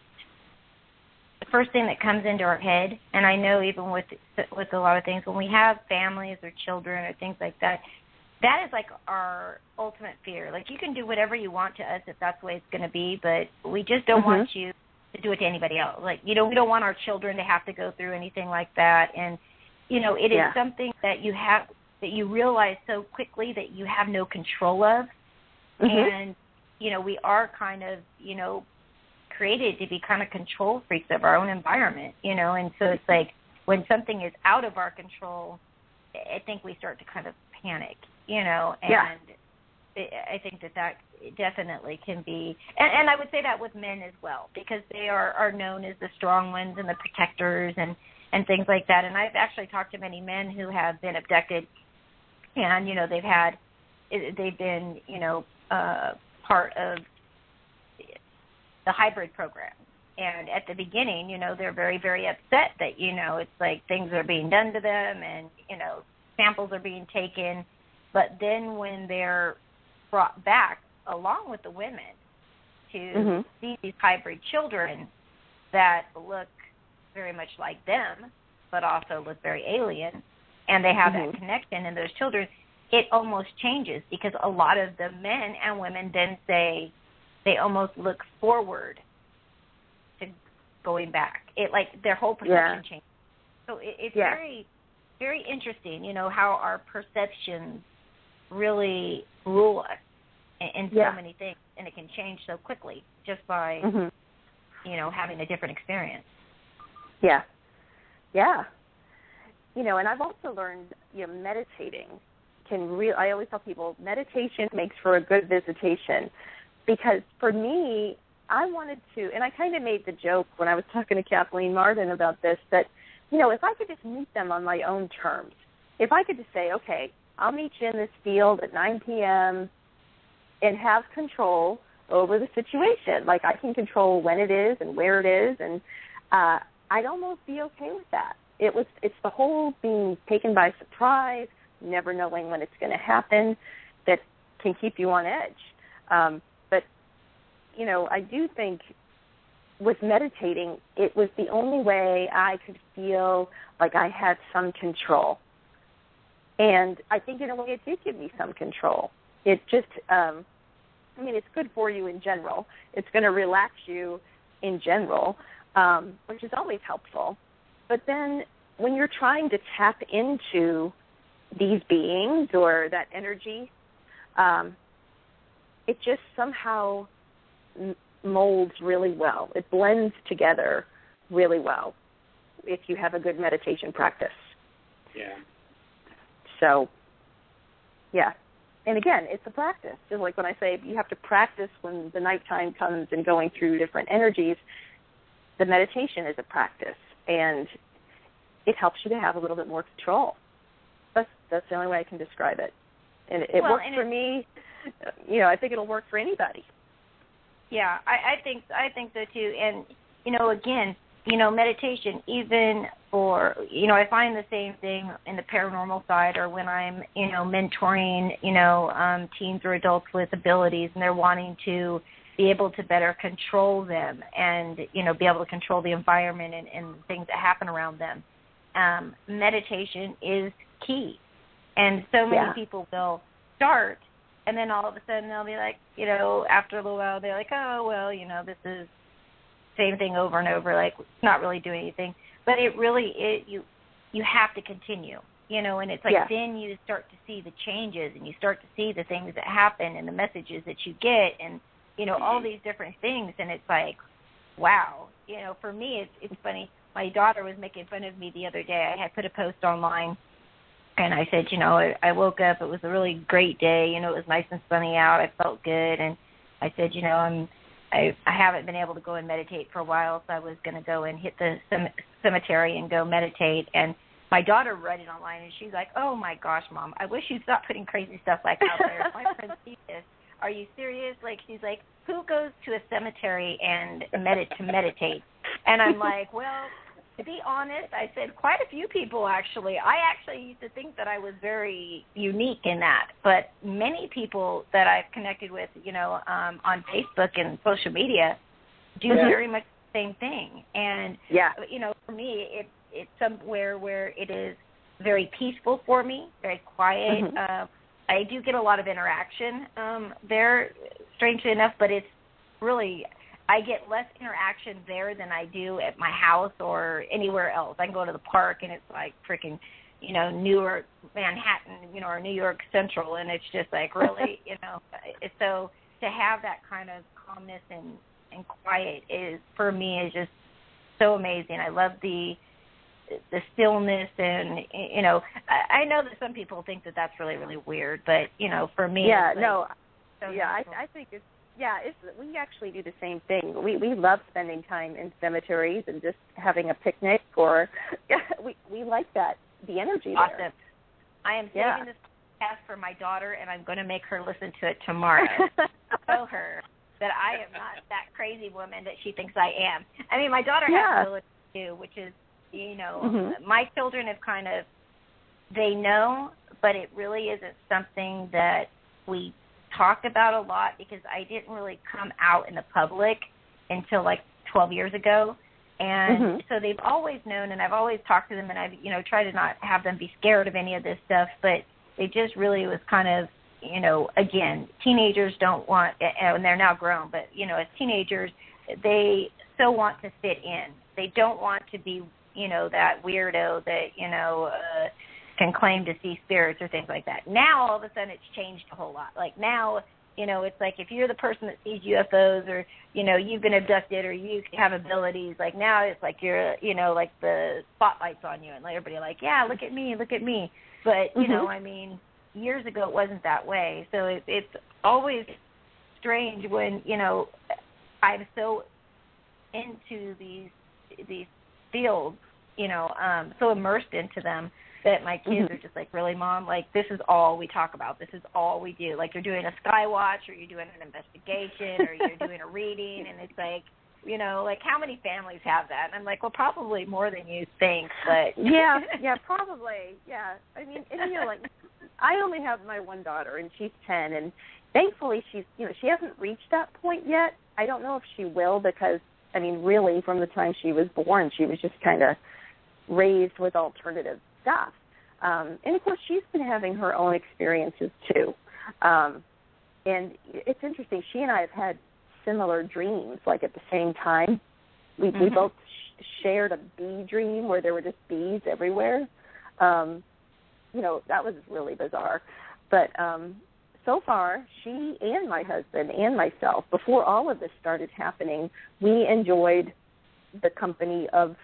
first thing that comes into our head, and I know even with a lot of things, when we have families or children or things like that, that is like our ultimate fear. Like, you can do whatever you want to us if that's the way it's going to be, but we just don't want you to do it to anybody else. Like, we don't want our children to have to go through anything like that. And, it is something that you realize so quickly that you have no control of. And, we are kind of, created to be kind of control freaks of our own environment, and so it's like when something is out of our control, I think we start to kind of panic, and I think that definitely can be, and I would say that with men as well, because they are known as the strong ones and the protectors and things like that. And I've actually talked to many men who have been abducted, and they've been part of the hybrid program. And at the beginning, they're very, very upset that, it's like things are being done to them and, samples are being taken. But then when they're brought back along with the women to see these hybrid children that look very much like them, but also look very alien, and they have that connection in those children, it almost changes, because a lot of the men and women then say they almost look forward to going back. It like their whole perception changes. So it's very, very interesting, how our perceptions really rule us in so many things, and it can change so quickly just by, having a different experience. Yeah. Yeah. And I've also learned, meditating I always tell people meditation makes for a good visitation, because for me, I wanted to, and I kind of made the joke when I was talking to Kathleen Martin about this, that, if I could just meet them on my own terms, if I could just say, okay, I'll meet you in this field at 9 p.m. and have control over the situation. Like, I can control when it is and where it is, and I'd almost be okay with that. It's the whole being taken by surprise, never knowing when it's going to happen, that can keep you on edge. But, I do think with meditating, it was the only way I could feel like I had some control. And I think in a way it did give me some control. It just, it's good for you in general. It's going to relax you in general, which is always helpful. But then when you're trying to tap into these beings or that energy, it just somehow molds really well. It blends together really well if you have a good meditation practice. Yeah. So, yeah. And again, it's a practice. Just like when I say you have to practice when the nighttime comes and going through different energies, the meditation is a practice, and it helps you to have a little bit more control. That's the only way I can describe it. And it works for me. I think it'll work for anybody. Yeah, I think so too. And again, meditation, even for I find the same thing in the paranormal side, or when I'm mentoring teens or adults with abilities, and they're wanting to be able to better control them and be able to control the environment and things that happen around them. Meditation is key. And so many people will start, and then all of a sudden they'll be like, after a little while, they're like, oh, well, this is same thing over and over, like, it's not really doing anything. But it really is, you have to continue, and it's like then you start to see the changes, and you start to see the things that happen and the messages that you get, and, all these different things. And it's like, wow. For me, it's funny. My daughter was making fun of me the other day. I had put a post online, and I said, I woke up. It was a really great day. It was nice and sunny out. I felt good. And I said, I haven't been able to go and meditate for a while, so I was going to go and hit the cemetery and go meditate. And my daughter read it online, and she's like, oh, my gosh, Mom, I wish you'd stop putting crazy stuff like out there. My friend sees this. Are you serious? Like, she's like, who goes to a cemetery and meditate? And I'm like, well, to be honest, I said quite a few people, actually. I actually used to think that I was very unique in that. But many people that I've connected with, on Facebook and social media do very much the same thing. And, for me, it's somewhere where it is very peaceful for me, very quiet. I do get a lot of interaction there, strangely enough, but it's really, I get less interaction there than I do at my house or anywhere else. I can go to the park, and it's like freaking, Newark, Manhattan, or New York Central, and it's just like really, so to have that kind of calmness and quiet is, for me, is just so amazing. I love the the stillness, and you know, I know that some people think that that's really, really weird, but you know, for me, yeah, it's like, no, so yeah, I think it's. Yeah, we actually do the same thing. We love spending time in cemeteries and just having a picnic, or we like that, the energy awesome. there. I am saving this podcast for my daughter, and I'm going to make her listen to it tomorrow. Show her that I am not that crazy woman that she thinks I am. I mean, my daughter has ability too, which is, you know, my children have kind of, they know, but it really isn't something that we talk about a lot because I didn't really come out in the public until like 12 years ago. And so they've always known, and I've always talked to them, and I've, you know, tried to not have them be scared of any of this stuff, but it just really was kind of, you know, again, teenagers don't want, and they're now grown, but, you know, as teenagers, they so want to fit in. They don't want to be, you know, that weirdo that, you know, can claim to see spirits or things like that. Now, all of a sudden, it's changed a whole lot. Like now, you know, it's like if you're the person that sees UFOs or, you know, you've been abducted or you have abilities, like now it's like you're, you know, like the spotlight's on you and everybody like, yeah, look at me. But, you know, I mean, years ago it wasn't that way. So it's always strange when, you know, I'm so into these fields, you know, so immersed into them, that my kids are just like, really, Mom? Like, this is all we talk about. This is all we do. Like, you're doing a sky watch or you're doing an investigation or you're doing a reading, and it's like, you know, like, how many families have that? And I'm like, well, probably more than you think, but... yeah, probably, yeah. I mean, and, you know, like, I only have my one daughter, and she's 10, and thankfully she's, you know, she hasn't reached that point yet. I don't know if she will because, I mean, really, from the time she was born, she was just kind of raised with alternative stuff. And, of course, she's been having her own experiences, too. And it's interesting. She and I have had similar dreams, like, at the same time. We both shared a bee dream where there were just bees everywhere. You know, that was really bizarre. But so far, she and my husband and myself, before all of this started happening, we enjoyed the company of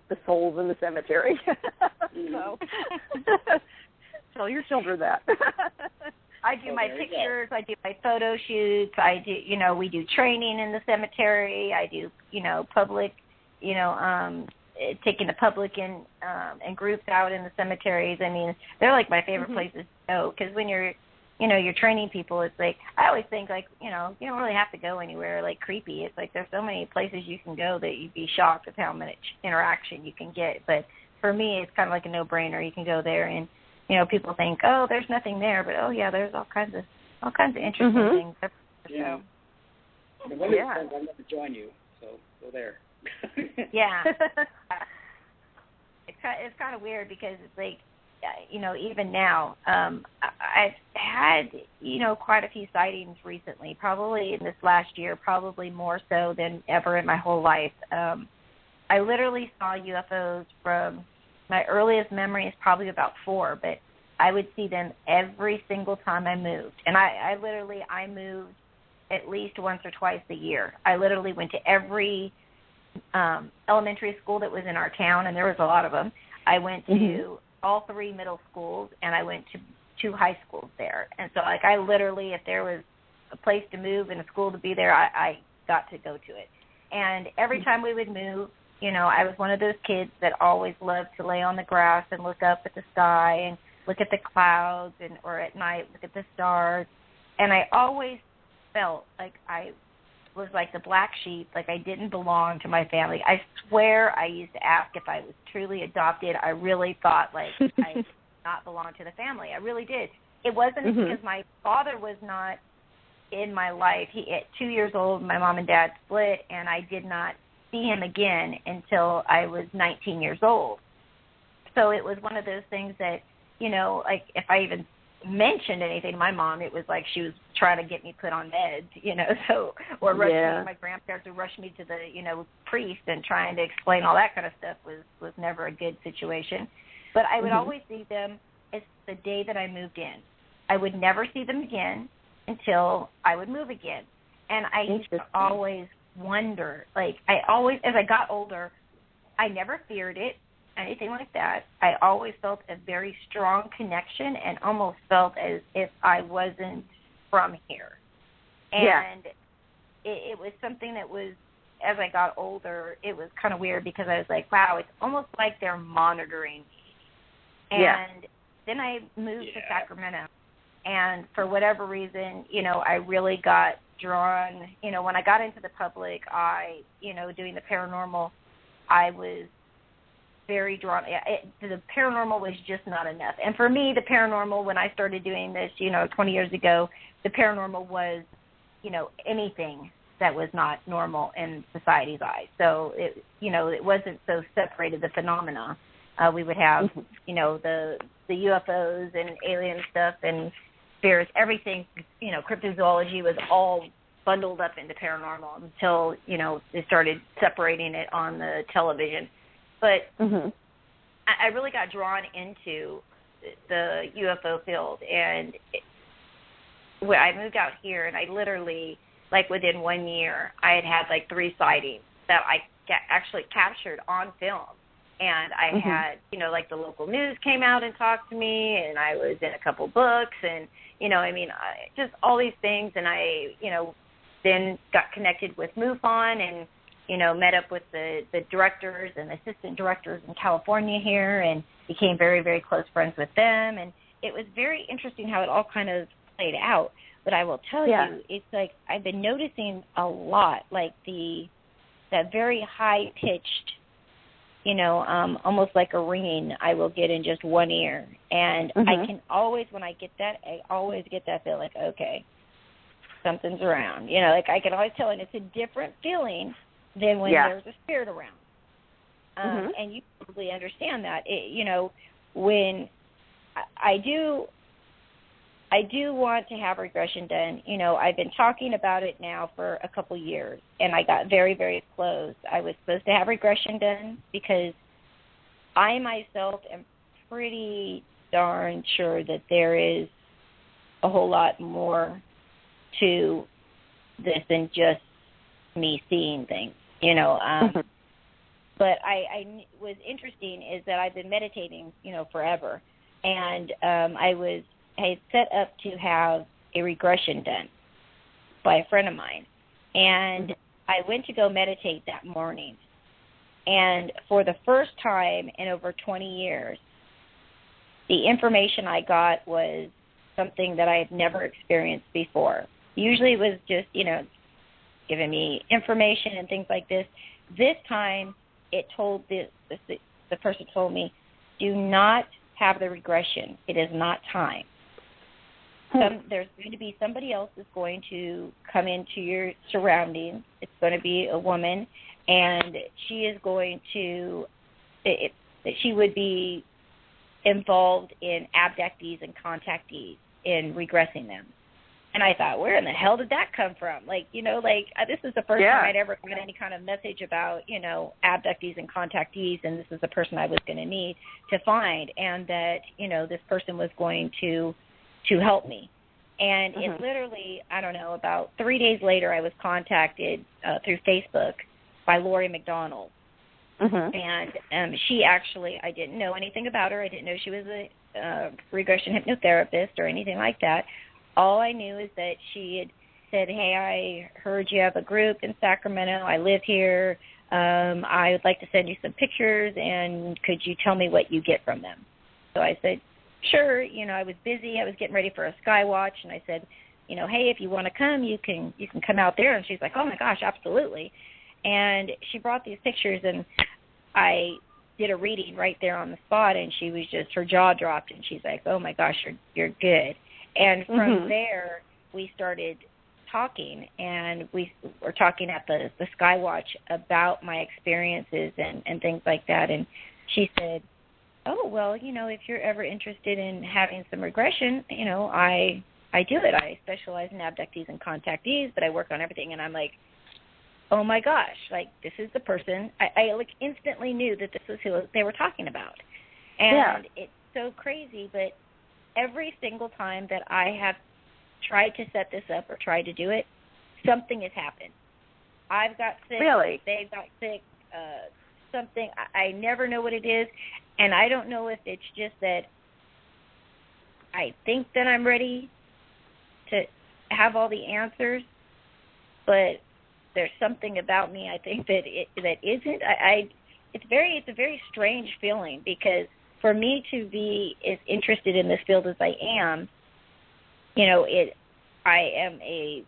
the souls in the cemetery. So tell your children that. I do my pictures, I do my photo shoots, I do, you know, we do training in the cemetery, I do, you know, public, you know, taking the public in and groups out in the cemeteries. I mean, they're like my favorite places to go, because when you're, you know, you're training people, it's like, I always think, like, you know, you don't really have to go anywhere, like, creepy. It's like there's so many places you can go that you'd be shocked at how much interaction you can get. But for me, it's kind of like a no-brainer. You can go there and, you know, people think, oh, there's nothing there. But, oh, yeah, there's all kinds of interesting things. Yeah. And one of these times I'll never join you, so go there. Yeah. It's kind of weird because it's like, you know, even now, I've had, you know, quite a few sightings recently, probably in this last year, probably more so than ever in my whole life. I literally saw UFOs from my earliest memory is probably about 4, but I would see them every single time I moved. And I moved at least once or twice a year. I literally went to every elementary school that was in our town, and there was a lot of them. I went to all 3 middle schools, and I went to 2 high schools there. And so, like, I literally, if there was a place to move and a school to be there, I got to go to it. And every time we would move, you know, I was one of those kids that always loved to lay on the grass and look up at the sky and look at the clouds, and or at night look at the stars. And I always felt like I was like the black sheep, like I didn't belong to my family. I swear I used to ask if I was truly adopted. I really thought like I did not belong to the family. I really did. It wasn't because my father was not in my life. He, at 2 years old, my mom and dad split, and I did not see him again until I was 19 years old. So it was one of those things that, you know, like if I even mentioned anything to my mom, it was like she was trying to get me put on meds, you know, so, or rush me, my grandparents would rush me to the, you know, priest, and trying to explain all that kind of stuff was never a good situation. But I would always see them as the day that I moved in. I would never see them again until I would move again. And I used to always wonder, like, I always, as I got older, I never feared it. anything like that. I always felt a very strong connection and almost felt as if I wasn't from here. And it was something that was, as I got older, it was kind of weird because I was like, wow, it's almost like they're monitoring me. And then I moved to Sacramento. And for whatever reason, I really got drawn, when I got into the public eye, doing the paranormal, I was very drawn. The paranormal was just not enough. And for me, the paranormal, when I started doing this, 20 years ago, the paranormal was, anything that was not normal in society's eyes. So, it wasn't so separated, the phenomena. We would have, the UFOs and alien stuff and spirits, everything, cryptozoology was all bundled up into paranormal until, they started separating it on the television. But I really got drawn into the UFO field, and when I moved out here, and I literally, like within 1 year, I had like 3 sightings that I actually captured on film. And I had, like the local news came out and talked to me, and I was in a couple books, and, just all these things. And I, then got connected with MUFON and, met up with the directors and assistant directors in California here and became very, very close friends with them. And it was very interesting how it all kind of played out. But I will tell you, it's like I've been noticing a lot, like that very high-pitched, almost like a ringing I will get in just one ear. And I can always, when I get that, I always get that feel like, okay, something's around. Like I can always tell, and it's a different feeling than when there's a spirit around. And you probably understand that. When I do want to have regression done. I've been talking about it now for a couple years, and I got very, very close. I was supposed to have regression done because I myself am pretty darn sure that there is a whole lot more to this than just me seeing things, But I was interesting is that I've been meditating, forever, and I had set up to have a regression done by a friend of mine. And I went to go meditate that morning. And for the first time in over 20 years, the information I got was something that I had never experienced before. Usually it was just, giving me information and things like this. This time it told the person told me, do not have the regression. It is not time. There's going to be somebody else that's going to come into your surroundings. It's going to be a woman, and she is going to, she would be involved in abductees and contactees in regressing them. And I thought, where in the hell did that come from? This is the first time I'd ever got any kind of message about, abductees and contactees, and this is the person I was going to need to find, and that, this person was going to help me. And it literally, I don't know, about 3 days later, I was contacted through Facebook by Lori McDonald. And she actually, I didn't know anything about her. I didn't know she was a regression hypnotherapist or anything like that. All I knew is that she had said, hey, I heard you have a group in Sacramento. I live here. I would like to send you some pictures, and could you tell me what you get from them? So I said, sure. I was busy. I was getting ready for a sky watch, and I said, hey, if you want to come, you can come out there. And she's like, oh, my gosh, absolutely. And she brought these pictures, and I did a reading right there on the spot, and she was just, her jaw dropped, and she's like, oh, my gosh, you're good. And from there, we started talking, and we were talking at the Skywatch about my experiences and things like that. And she said, oh, well, if you're ever interested in having some regression, I do it. I specialize in abductees and contactees, but I work on everything. And I'm like, oh, my gosh, this is the person. I instantly knew that this was who they were talking about. And it's so crazy, but every single time that I have tried to set this up or tried to do it, something has happened. I've got sick. Really? They've got sick. something. I never know what it is, and I don't know if it's just that I think that I'm ready to have all the answers, but there's something about me I think that isn't. It's a very strange feeling, because for me to be as interested in this field as I am, I am a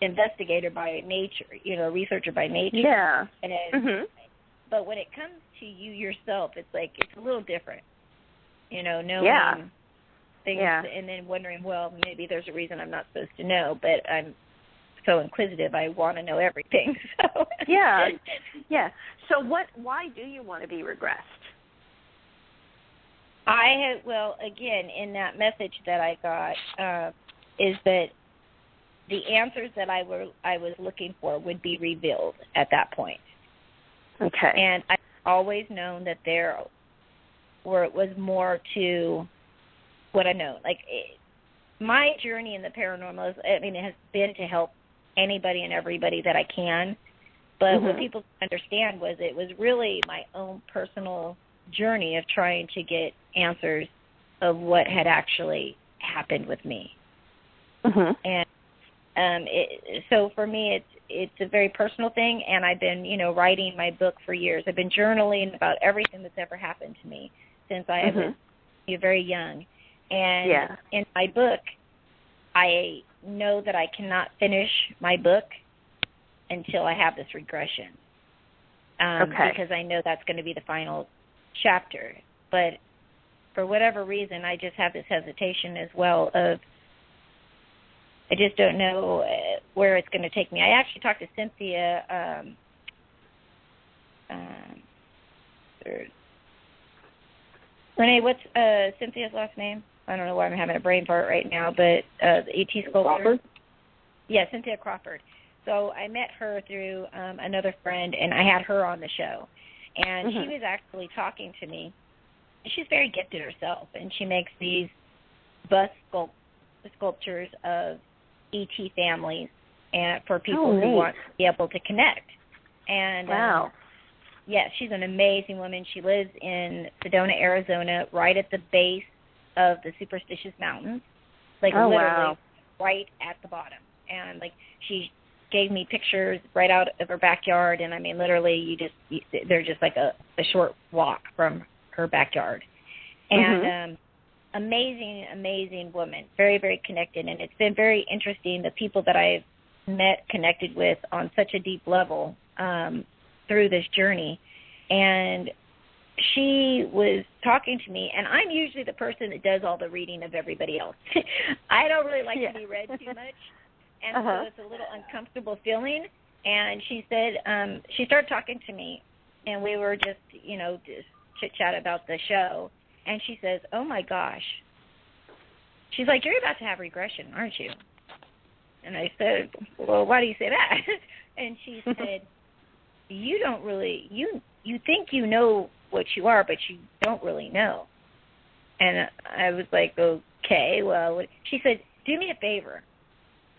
investigator by nature, researcher by nature. Yeah. And but when it comes to you yourself, it's like it's a little different. Knowing things and then wondering, well, maybe there's a reason I'm not supposed to know, but I'm so inquisitive, I want to know everything. So yeah. So why do you want to be regressed? Again, in that message that I got, is that the answers that I was looking for would be revealed at that point. Okay. And I've always known that it was more to what I know. Like, my journey in the paranormal it has been to help anybody and everybody that I can. But what people understand was it was really my own personal journey of trying to get answers of what had actually happened with me. And so for me, it's a very personal thing, and I've been, writing my book for years. I've been journaling about everything that's ever happened to me since I was very young. And in my book, I know that I cannot finish my book until I have this regression, because I know that's going to be the final chapter. But for whatever reason, I just have this hesitation as well of I just don't know where it's going to take me. I actually talked to Cynthia. Renee, what's Cynthia's last name? I don't know why I'm having a brain fart right now, but the ET sculptor. Crawford? Yeah, Cynthia Crawford. So I met her through another friend, and I had her on the show. And she was actually talking to me. She's very gifted herself, and she makes these bust sculptures of ET families and for people who want to be able to connect. And she's an amazing woman. She lives in Sedona, Arizona, right at the base of the Superstitious Mountains, literally right at the bottom. And she gave me pictures right out of her backyard, and I mean, literally, they're just like a short walk from her backyard. And amazing woman, very, very connected, and it's been very interesting, the people that I've met, connected with on such a deep level through this journey. And she was talking to me, and I'm usually the person that does all the reading of everybody else. I don't really like to be read too much, and so it's a little uncomfortable feeling. And she said, she started talking to me, and we were just chit-chat about the show. And she says, oh, my gosh. She's like, you're about to have regression, aren't you? And I said, well, why do you say that? And she said, you don't really, you think you know what you are, but you don't really know. And I was like, okay, well, she said, do me a favor.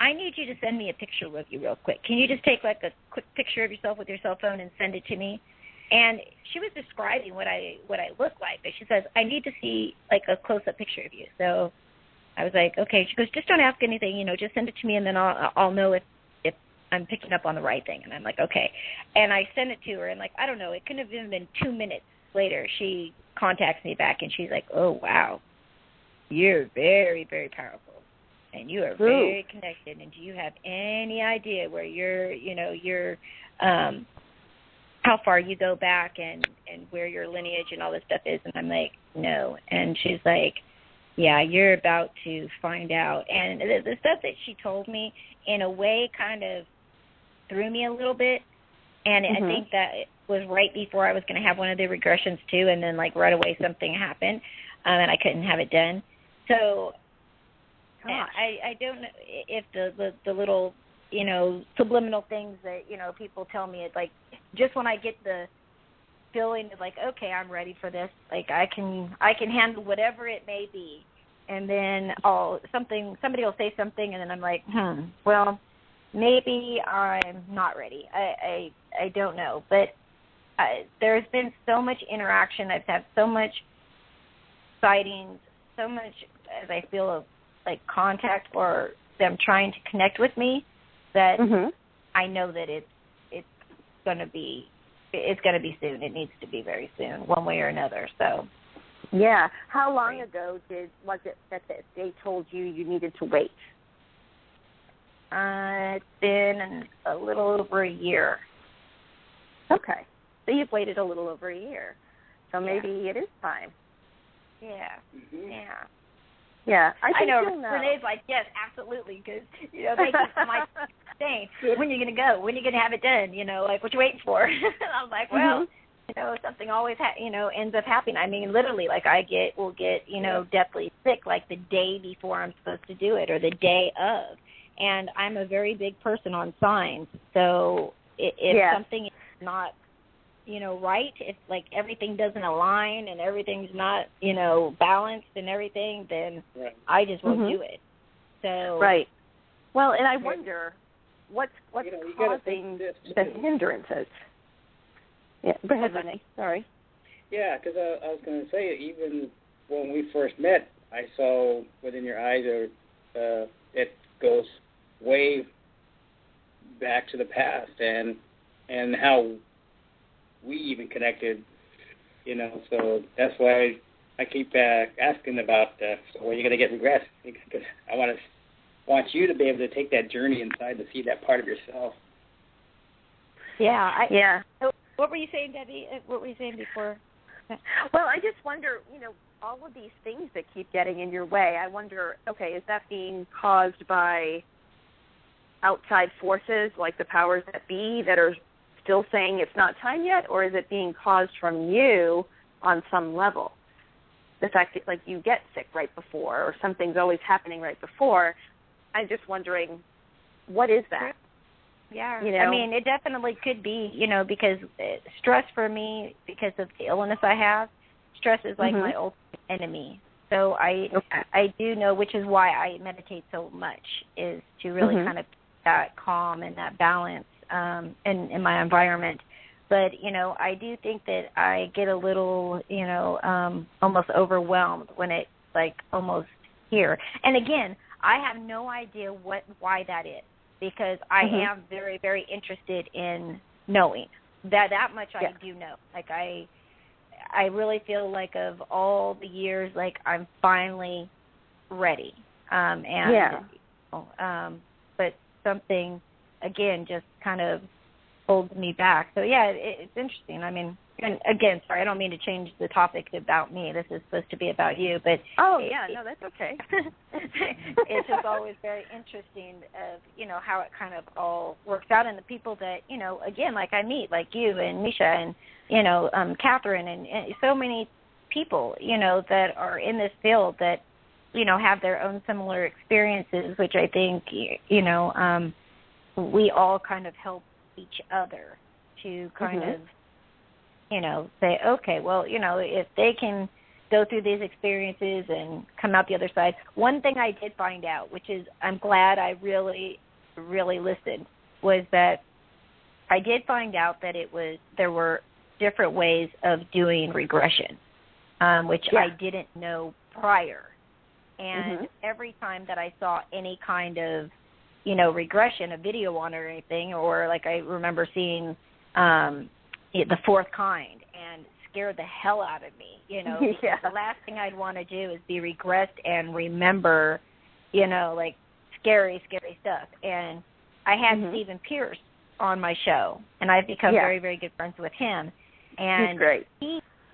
I need you to send me a picture of you real quick. Can you just take a quick picture of yourself with your cell phone and send it to me? And she was describing what I look like. But she says, I need to see a close-up picture of you. So I was like, okay. She goes, just don't ask anything, just send it to me, and then I'll know if I'm picking up on the right thing. And I'm like, okay. And I sent it to her, and I don't know, it couldn't have even been 2 minutes later, she contacts me back, and she's like, oh, wow, you're very, very powerful. And you are very connected. And do you have any idea where how far you go back and where your lineage and all this stuff is? And I'm like, no. And she's like, yeah, you're about to find out. And the stuff that she told me, in a way, kind of threw me a little bit. And I think that it was right before I was going to have one of the regressions, too. And then, right away, something happened, and I couldn't have it done. So I don't know if the little, subliminal things that, people tell me, it's just when I get the feeling of okay, I'm ready for this, I can handle whatever it may be, and then somebody will say something, and then I'm like, well, maybe I'm not ready. I don't know, but there's been so much interaction. I've had so much sightings, so much, as I feel, of like contact or them trying to connect with me, that I know that it's going to be soon. It needs to be very soon, one way or another. So. Yeah. How long ago was it that they told you needed to wait? It's been a little over a year. Okay. So you've waited a little over a year. So maybe it is time. Yeah. Yeah. Yeah. I know. You'll know. Renee's like, yes, absolutely, because, they keep my saying, when are you going to go? When are you going to have it done? Like, what you waiting for? I was like, well, something always, ends up happening. I mean, literally, like, will get, deathly sick, like, the day before I'm supposed to do it or the day of. And I'm a very big person on signs. So if something is not, right, if, like, everything doesn't align and everything's not, balanced and everything, then I just won't do it. So. Right. Well, and I wonder what's causing the hindrances. Yeah, go ahead, Renee. Sorry. Yeah, because I was going to say, even when we first met, I saw within your eyes it goes way back to the past and how we even connected, So that's why I keep asking about so when you're going to get regressed, because I want you to be able to take that journey inside to see that part of yourself. Yeah. What were you saying, Debbie? What were you saying before? Well, I just wonder, all of these things that keep getting in your way, I wonder, okay, is that being caused by outside forces like the powers that be that are still saying it's not time yet, or is it being caused from you on some level? The fact that, like, you get sick right before or something's always happening right before, I'm just wondering, what is that? Yeah, I mean, it definitely could be, because stress for me, because of the illness I have, stress is like my ultimate enemy. So I do know, which is why I meditate so much, is to really kind of that calm and that balance in my environment. But, I do think that I get a little, almost overwhelmed when it's like almost here. And again, I have no idea why that is, because I am very, very interested in knowing that much. I do know. Like, I really feel like of all the years, like, I'm finally ready. But something, again, just kind of holds me back. So, yeah, it's interesting. I mean, and again, sorry, I don't mean to change the topic about me. This is supposed to be about you. But that's okay. It's just always very interesting of, how it kind of all works out. And the people that, again, like I meet, like you and Misha and, Catherine and so many people, that are in this field that, have their own similar experiences, which I think, we all kind of help each other to kind of, say, okay, well, if they can go through these experiences and come out the other side. One thing I did find out, which is I'm glad I really, really listened, was that I did find out that there were different ways of doing regression, which I didn't know prior. And every time that I saw any kind of, regression, a video on it or anything, or like I remember seeing the fourth kind and scared the hell out of me, The last thing I'd want to do is be regressed and remember, like scary, scary stuff. And I had Stephen P.R.S. on my show, and I've become very, very good friends with him. And he's great.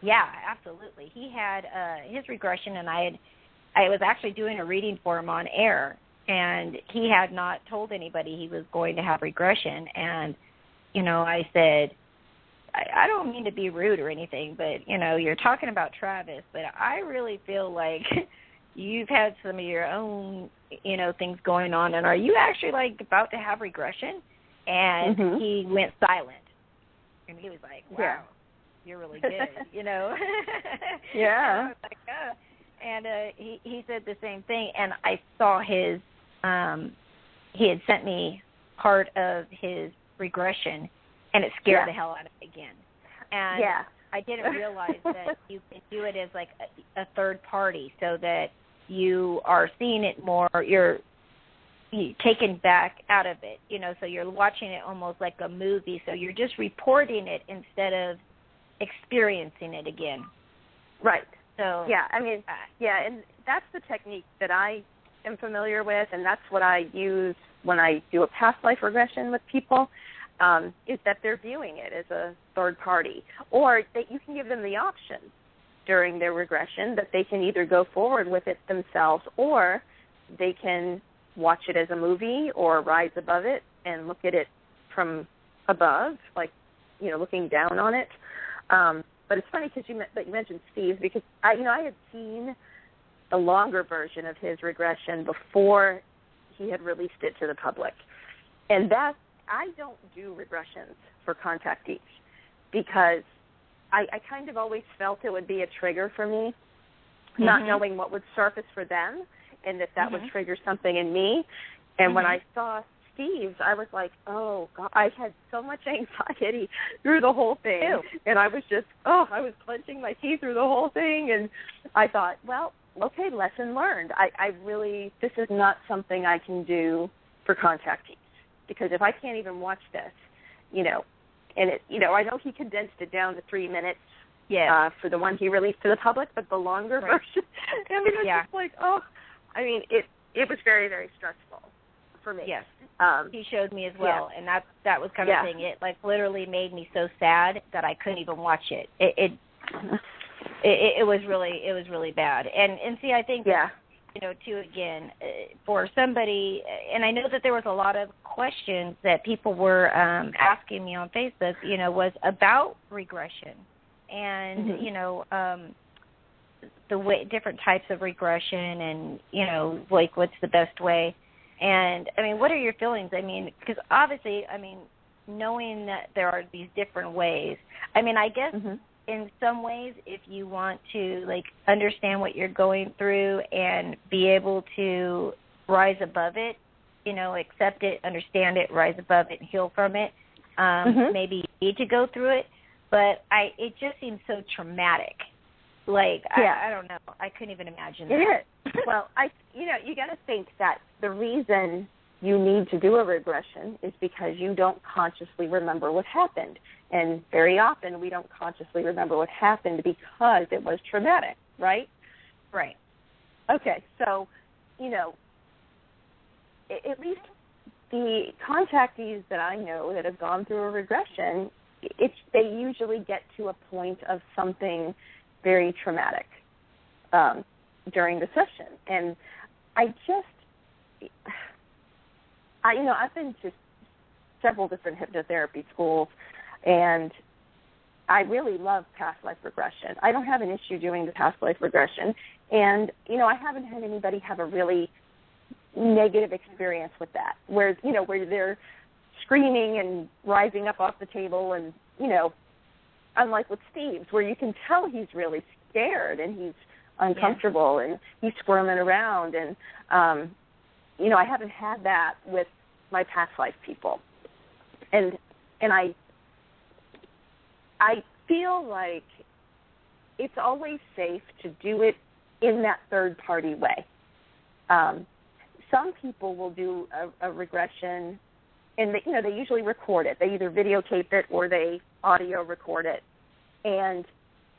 Absolutely. He had his regression, and I was actually doing a reading for him on air, and he had not told anybody he was going to have regression. And, I said, I don't mean to be rude or anything, but, you're talking about Travis, but I really feel like you've had some of your own, things going on, and are you actually, like, about to have regression? And he went silent. And he was like, wow, you're really good, Yeah. And I was like, And he said the same thing, and I saw his, he had sent me part of his regression, and it scared the hell out of me again. And I didn't realize that you can do it as like a third party, so that you are seeing it more, you're taken back out of it, so you're watching it almost like a movie, so you're just reporting it instead of experiencing it again. Right. So and that's the technique that I am familiar with, and that's what I use when I do a past life regression with people, is that they're viewing it as a third party, or that you can give them the option during their regression that they can either go forward with it themselves, or they can watch it as a movie or rise above it and look at it from above, like, looking down on it. But it's funny because you mentioned Steve, because I had seen the longer version of his regression before he had released it to the public. And that, I don't do regressions for contactees because I kind of always felt it would be a trigger for me, not knowing what would surface for them, and that would trigger something in me. And when I saw Steve's, I was like, oh, God, I had so much anxiety through the whole thing. Ew. And I was just, I was clenching my teeth through the whole thing. And I thought, well, okay, lesson learned. I really, this is not something I can do for contactees, because if I can't even watch this, and it, I know he condensed it down to 3 minutes for the one he released to the public, but the longer version, it's just like, it was very, very stressful for me. Yes, he showed me as well, and that was kind of the thing. It like literally made me so sad that I couldn't even watch it. It was really bad. And see, I think too, again, for somebody, and I know that there was a lot of questions that people were asking me on Facebook, was about regression and the way, different types of regression, and like what's the best way. And I mean, what are your feelings? I mean, because obviously, knowing that there are these different ways, I guess in some ways, if you want to like understand what you're going through and be able to rise above it, accept it, understand it, rise above it, and heal from it, maybe you need to go through it. But it just seems so traumatic. Like, I don't know. I couldn't even imagine that. It is. Well, you got to think that the reason you need to do a regression is because you don't consciously remember what happened. And very often we don't consciously remember what happened because it was traumatic, right? Right. Okay, so, at least the contactees that I know that have gone through a regression, they usually get to a point of something very traumatic during the session. And I've been to several different hypnotherapy schools, and I really love past life regression. I don't have an issue doing the past life regression, and, I haven't had anybody have a really negative experience with that, where they're screaming and rising up off the table, and, unlike with Steve's, where you can tell he's really scared and he's uncomfortable and he's squirming around. And, I haven't had that with my past life people. And I feel like it's always safe to do it in that third-party way. Some people will do a regression, and they usually record it. They either videotape it or they audio record it. And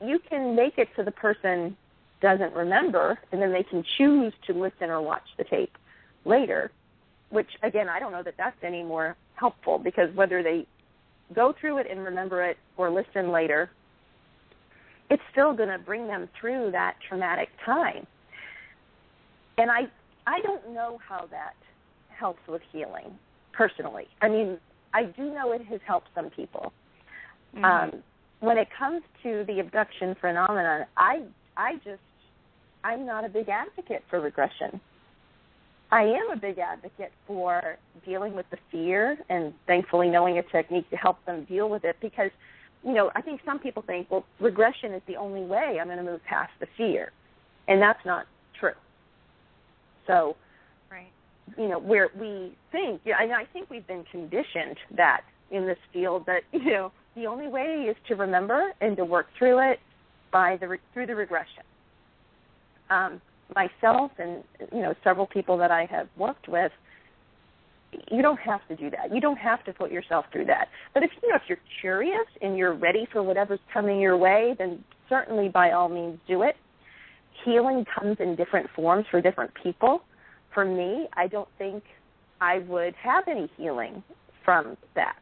you can make it so the person doesn't remember, and then they can choose to listen or watch the tape later, which, again, I don't know that that's any more helpful, because whether they go through it and remember it or listen later, it's still going to bring them through that traumatic time. And I don't know how that helps with healing, personally. I do know it has helped some people. When it comes to the abduction phenomenon, I'm not a big advocate for regression. I am a big advocate for dealing with the fear and thankfully knowing a technique to help them deal with it, because, I think some people think, well, regression is the only way I'm going to move past the fear, and that's not true. So, where we think, and I think we've been conditioned that in this field that, the only way is to remember and to work through it through the regression. Myself and several people that I have worked with, you don't have to do that. You don't have to put yourself through that. But if you're curious and you're ready for whatever's coming your way, then certainly by all means do it. Healing comes in different forms for different people. For me, I don't think I would have any healing from that.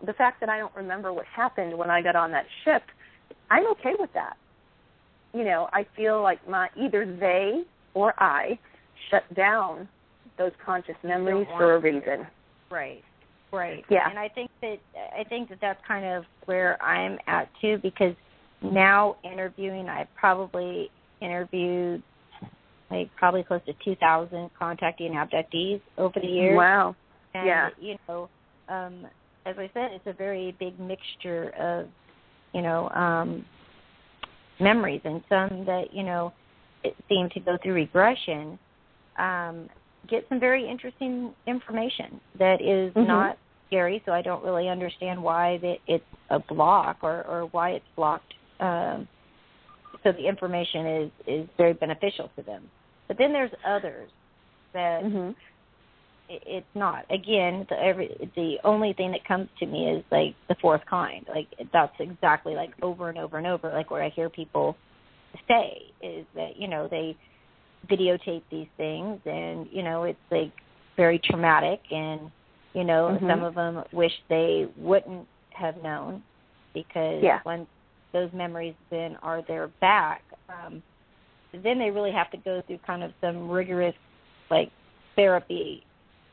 The fact that I don't remember what happened when I got on that ship, I'm okay with that. I feel like either they or I shut down those conscious memories for a reason. Right. Yeah. And I think that that's kind of where I'm at too, because now interviewing, I've probably interviewed probably close to 2,000 contactee and abductees over the years. Wow. And, yeah. As I said, it's a very big mixture of, memories, and some that, seem to go through regression, get some very interesting information that is not scary, so I don't really understand why it's a block or why it's blocked. So the information is very beneficial to them. But then there's others that it's not. Again, the only thing that comes to me is like the fourth kind. Like that's exactly like over and over and over. Like what I hear people say is that they videotape these things, and it's like very traumatic, and some of them wish they wouldn't have known, because when those memories then are their back, then they really have to go through kind of some rigorous therapy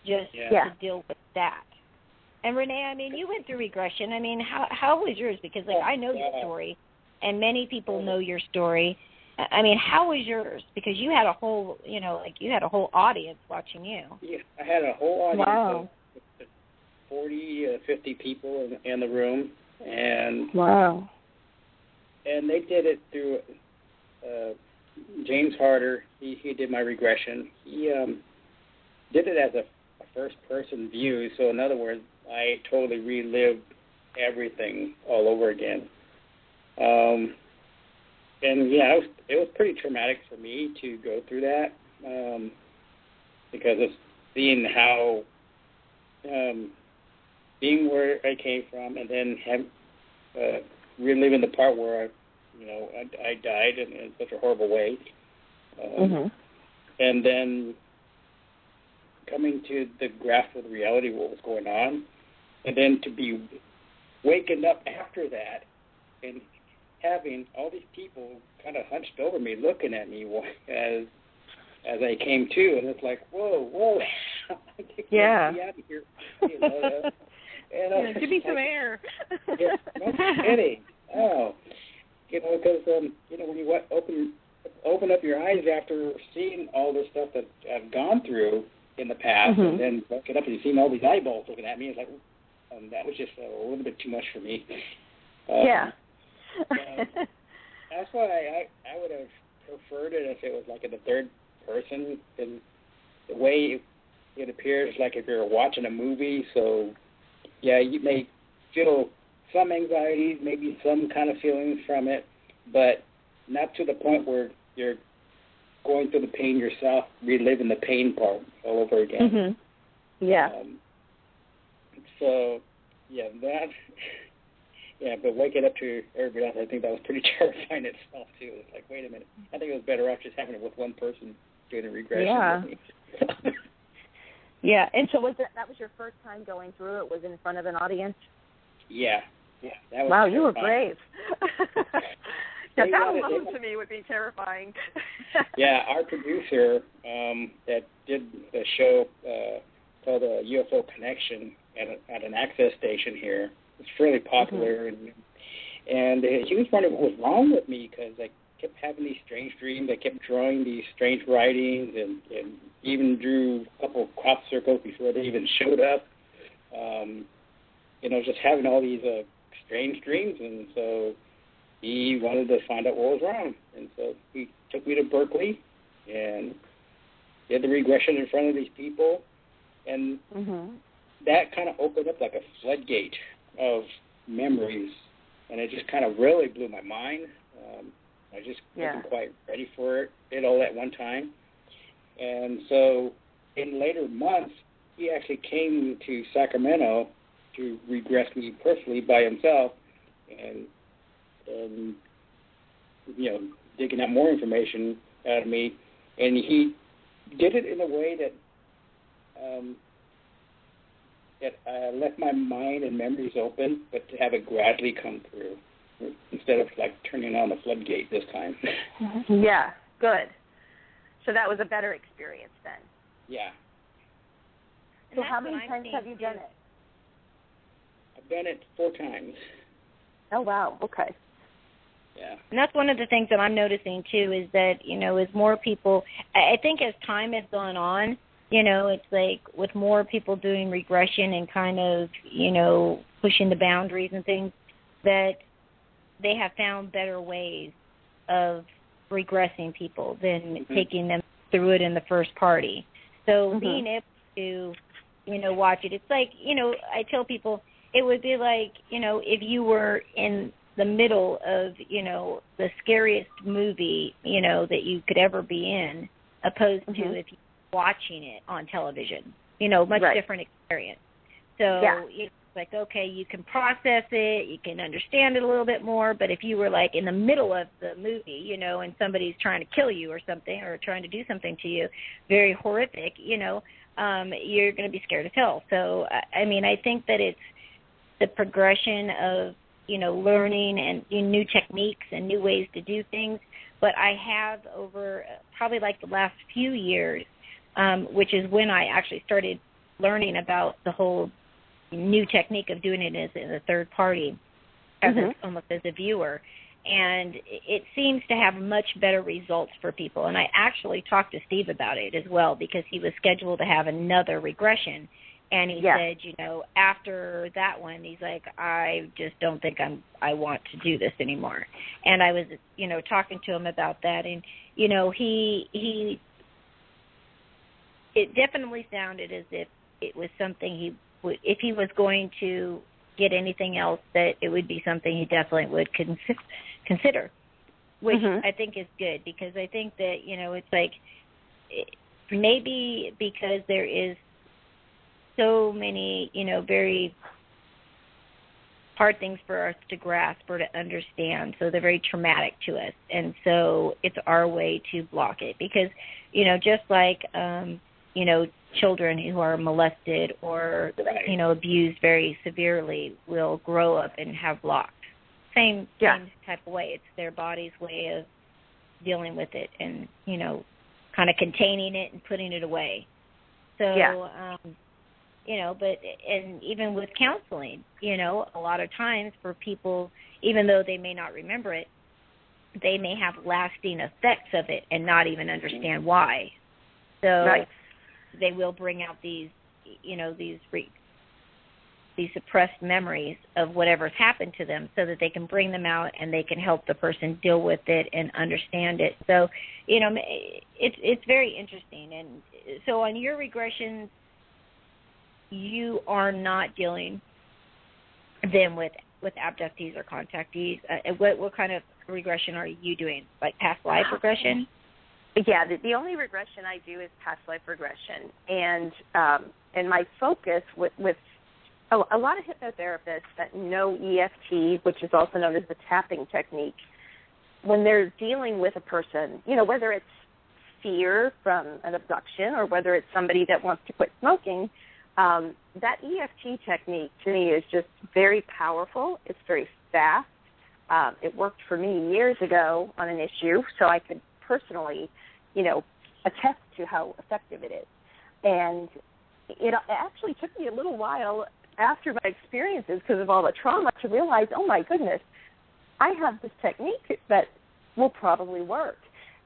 just to deal with that. And Renee, I mean, you went through regression. I mean, how was yours? Because I know your story, and many people know your story. I mean, how was yours? Because you had a whole, you had a whole audience watching you. Yeah, I had a whole audience of 40, 50 people in the room, and and they did it through James Harder. He did my regression. He did it as a first-person view. So in other words, I totally relived everything all over again. And it was pretty traumatic for me to go through that, because of seeing how, being where I came from, and then reliving the part where I died in such a horrible way, and then coming to the grasp of the reality of what was going on, and then to be waking up after that and having all these people kind of hunched over me, looking at me as I came to, and it's like, whoa, get me out of here, and give me some air. No kidding. Oh, because when you open up your eyes after seeing all the stuff that I've gone through in the past, and then look it up and you see all these eyeballs looking at me, it's like, that was just a little bit too much for me. That's why I would have preferred it if it was like in the third person, and the way it appears like if you're watching a movie. So you may feel some anxieties, maybe some kind of feelings from it, but not to the point where you're going through the pain yourself, reliving the pain part all over again. But waking up to everybody else, I think that was pretty terrifying itself too. It's like, wait a minute, I think it was better off just having it with one person doing the regression. And so that was your first time going through it? Was in front of an audience? Yeah. That was wow, terrifying. You were brave. That alone to me would be terrifying. Our producer that did the show called UFO Connection at an access station here. It's fairly popular, and he was wondering what was wrong with me, because I kept having these strange dreams. I kept drawing these strange writings, and even drew a couple of crop circles before they even showed up. Just having all these strange dreams, and so he wanted to find out what was wrong, and so he took me to Berkeley and did the regression in front of these people, and that kind of opened up like a floodgate of memories, and it just kind of really blew my mind. I just wasn't quite ready for it all at one time. And so in later months, he actually came to Sacramento to regress me personally by himself and digging out more information out of me. And he did it in a way that left my mind and memories open, but to have it gradually come through instead of like turning on the floodgate this time. Yeah, good. So that was a better experience then. Yeah. So how many times have you done it? I've done it 4 times. Oh, wow. Okay. Yeah. And that's one of the things that I'm noticing, too, is that, as more people, I think as time has gone on, it's like with more people doing regression and kind of, pushing the boundaries and things, that they have found better ways of regressing people than taking them through it in the first party. So being able to, watch it, it's like, I tell people it would be like, if you were in the middle of, the scariest movie, that you could ever be in, opposed to if you're watching it on television, much different experience. So it's like, okay, you can process it, you can understand it a little bit more, but if you were like in the middle of the movie, and somebody's trying to kill you or something, or trying to do something to you, very horrific, you're going to be scared as hell. So, I think that it's the progression of, learning and new techniques and new ways to do things. But I have over probably like the last few years, which is when I actually started learning about the whole new technique of doing it as a third party, as almost as a viewer. And it seems to have much better results for people. And I actually talked to Steve about it as well, because he was scheduled to have another regression. And he said, after that one, he's like, I just don't think I want to do this anymore. And I was, talking to him about that. And, it definitely sounded as if it was something he would, if he was going to get anything else, that it would be something he definitely would consider, which I think is good, because I think that, it's like maybe because there is so many, very hard things for us to grasp or to understand. So they're very traumatic to us. And so it's our way to block it. Because, just like, children who are molested or, abused very severely will grow up and have blocks. Same type of way. It's their body's way of dealing with it and, kind of containing it and putting it away. So, but and even with counseling, a lot of times for people, even though they may not remember it, they may have lasting effects of it and not even understand why. So they will bring out these, these suppressed memories of whatever's happened to them, so that they can bring them out and they can help the person deal with it and understand it. So, it's very interesting. And so on your regressions, you are not dealing then with abductees or contactees. What kind of regression are you doing? Like past life regression? Yeah, the only regression I do is past life regression, and my focus with a lot of hypnotherapists that know EFT, which is also known as the tapping technique, when they're dealing with a person, whether it's fear from an abduction or whether it's somebody that wants to quit smoking, that EFT technique to me is just very powerful. It's very fast. It worked for me years ago on an issue, so I could personally, attest to how effective it is. And it actually took me a little while after my experiences, because of all the trauma, to realize, oh my goodness, I have this technique that will probably work.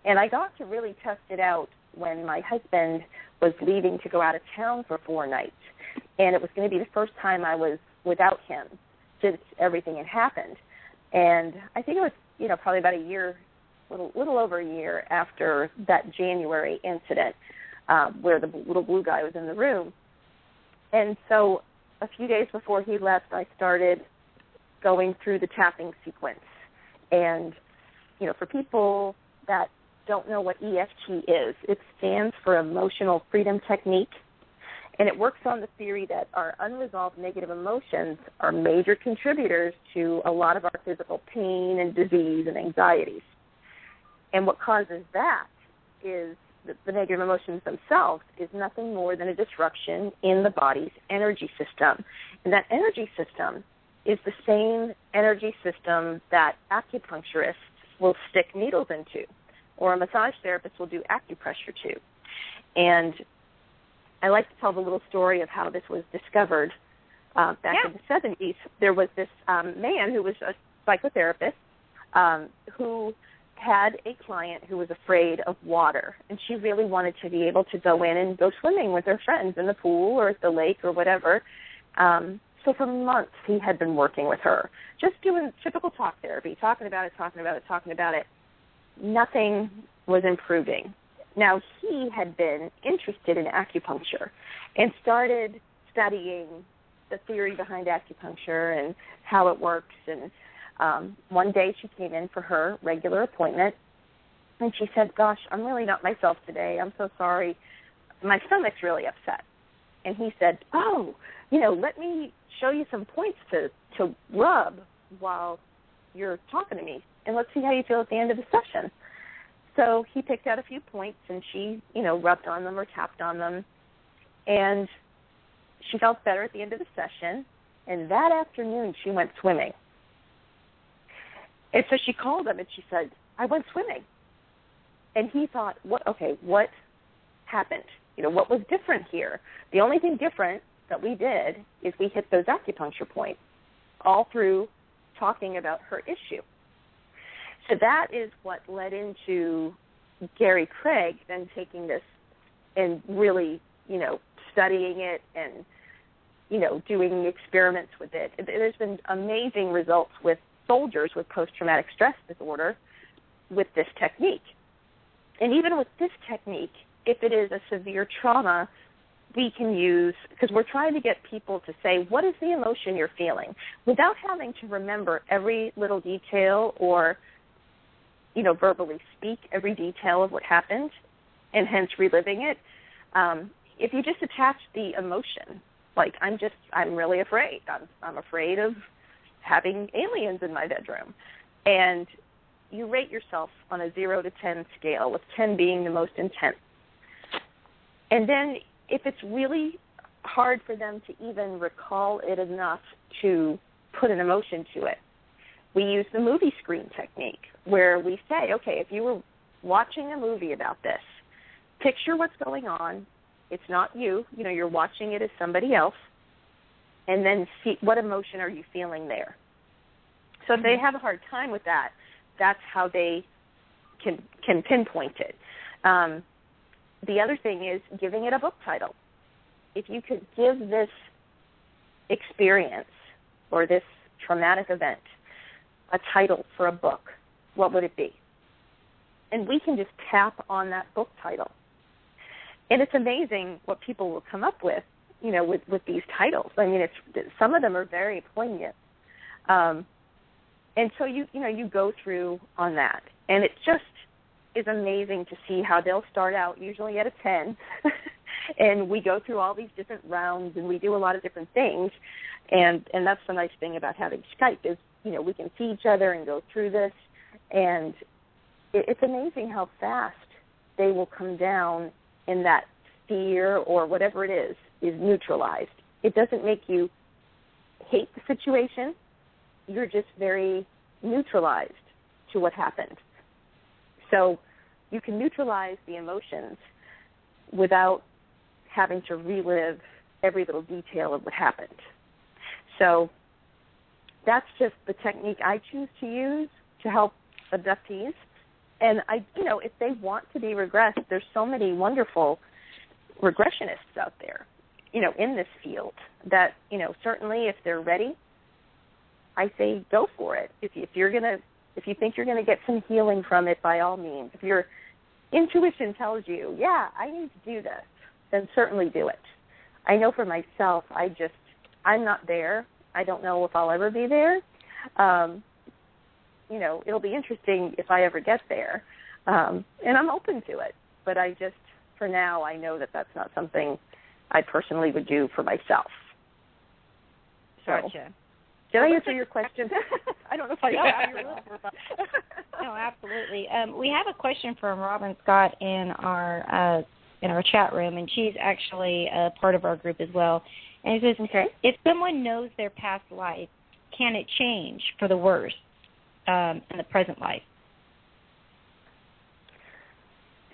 And I got to really test it out when my husband was leaving to go out of town for 4 nights. And it was going to be the first time I was without him since everything had happened. And I think it was, probably about a year, little over a year after that January incident where the little blue guy was in the room. And so a few days before he left, I started going through the tapping sequence. And, for people that don't know what EFT is, it stands for Emotional Freedom Technique. And it works on the theory that our unresolved negative emotions are major contributors to a lot of our physical pain and disease and anxieties. And what causes that is the negative emotions themselves is nothing more than a disruption in the body's energy system. And that energy system is the same energy system that acupuncturists will stick needles into, or a massage therapist will do acupressure to. And I like to tell the little story of how this was discovered back in the 70s. There was this man who was a psychotherapist who had a client who was afraid of water, and she really wanted to be able to go in and go swimming with her friends in the pool or at the lake or whatever. So for months he had been working with her, just doing typical talk therapy, talking about it. Nothing was improving. Now, he had been interested in acupuncture and started studying the theory behind acupuncture and how it works. And one day she came in for her regular appointment, and she said, "Gosh, I'm really not myself today. I'm so sorry. My stomach's really upset." And he said, "Oh, let me show you some points to rub while you're talking to me, and let's see how you feel at the end of the session." So he picked out a few points, and she, rubbed on them or tapped on them, and she felt better at the end of the session. And that afternoon, she went swimming. And so she called him, and she said, "I went swimming." And he thought, what happened? What was different here? The only thing different that we did is we hit those acupuncture points all through talking about her issue. So that is what led into Gary Craig then taking this and really, studying it and, doing experiments with it. There's been amazing results with soldiers with post-traumatic stress disorder with this technique. And even with this technique, if it is a severe trauma, we can use, because we're trying to get people to say, what is the emotion you're feeling, without having to remember every little detail or verbally speak every detail of what happened, and hence reliving it. If you just attach the emotion, like I'm really afraid. I'm afraid of having aliens in my bedroom, and you rate yourself on a 0 to 10 scale, with 10 being the most intense. And then if it's really hard for them to even recall it enough to put an emotion to it, we use the movie screen technique, where we say, okay, if you were watching a movie about this, picture what's going on. It's not you. You're watching it as somebody else. And then see what emotion are you feeling there. So if they have a hard time with that, that's how they can pinpoint it. The other thing is giving it a book title. If you could give this experience or this traumatic event a title for a book, what would it be? And we can just tap on that book title. And it's amazing what people will come up with, with these titles. I mean, some of them are very poignant. And so you go through on that. And it just is amazing to see how they'll start out usually at a 10. And we go through all these different rounds, and we do a lot of different things. And that's the nice thing about having Skype is, we can see each other and go through this. And it's amazing how fast they will come down, and that fear or whatever it is neutralized. It doesn't make you hate the situation. You're just very neutralized to what happened. So you can neutralize the emotions without having to relive every little detail of what happened. So that's just the technique I choose to use to help abductees. And if they want to be regressed, there's so many wonderful regressionists out there, in this field that, certainly if they're ready, I say go for it. If you think you're going to get some healing from it, by all means. If your intuition tells you, yeah, I need to do this, then certainly do it. I know for myself, I'm not there. I don't know if I'll ever be there. You know, it'll be interesting if I ever get there. And I'm open to it. But I just, for now, I know that that's not something I personally would do for myself. So, Gotcha. Did I answer your question? I don't know if I did. No, absolutely. We have a question from Robin Scott in our chat room, and she's actually a part of our group as well. And it says, okay, if someone knows their past life, can it change for the worse in the present life?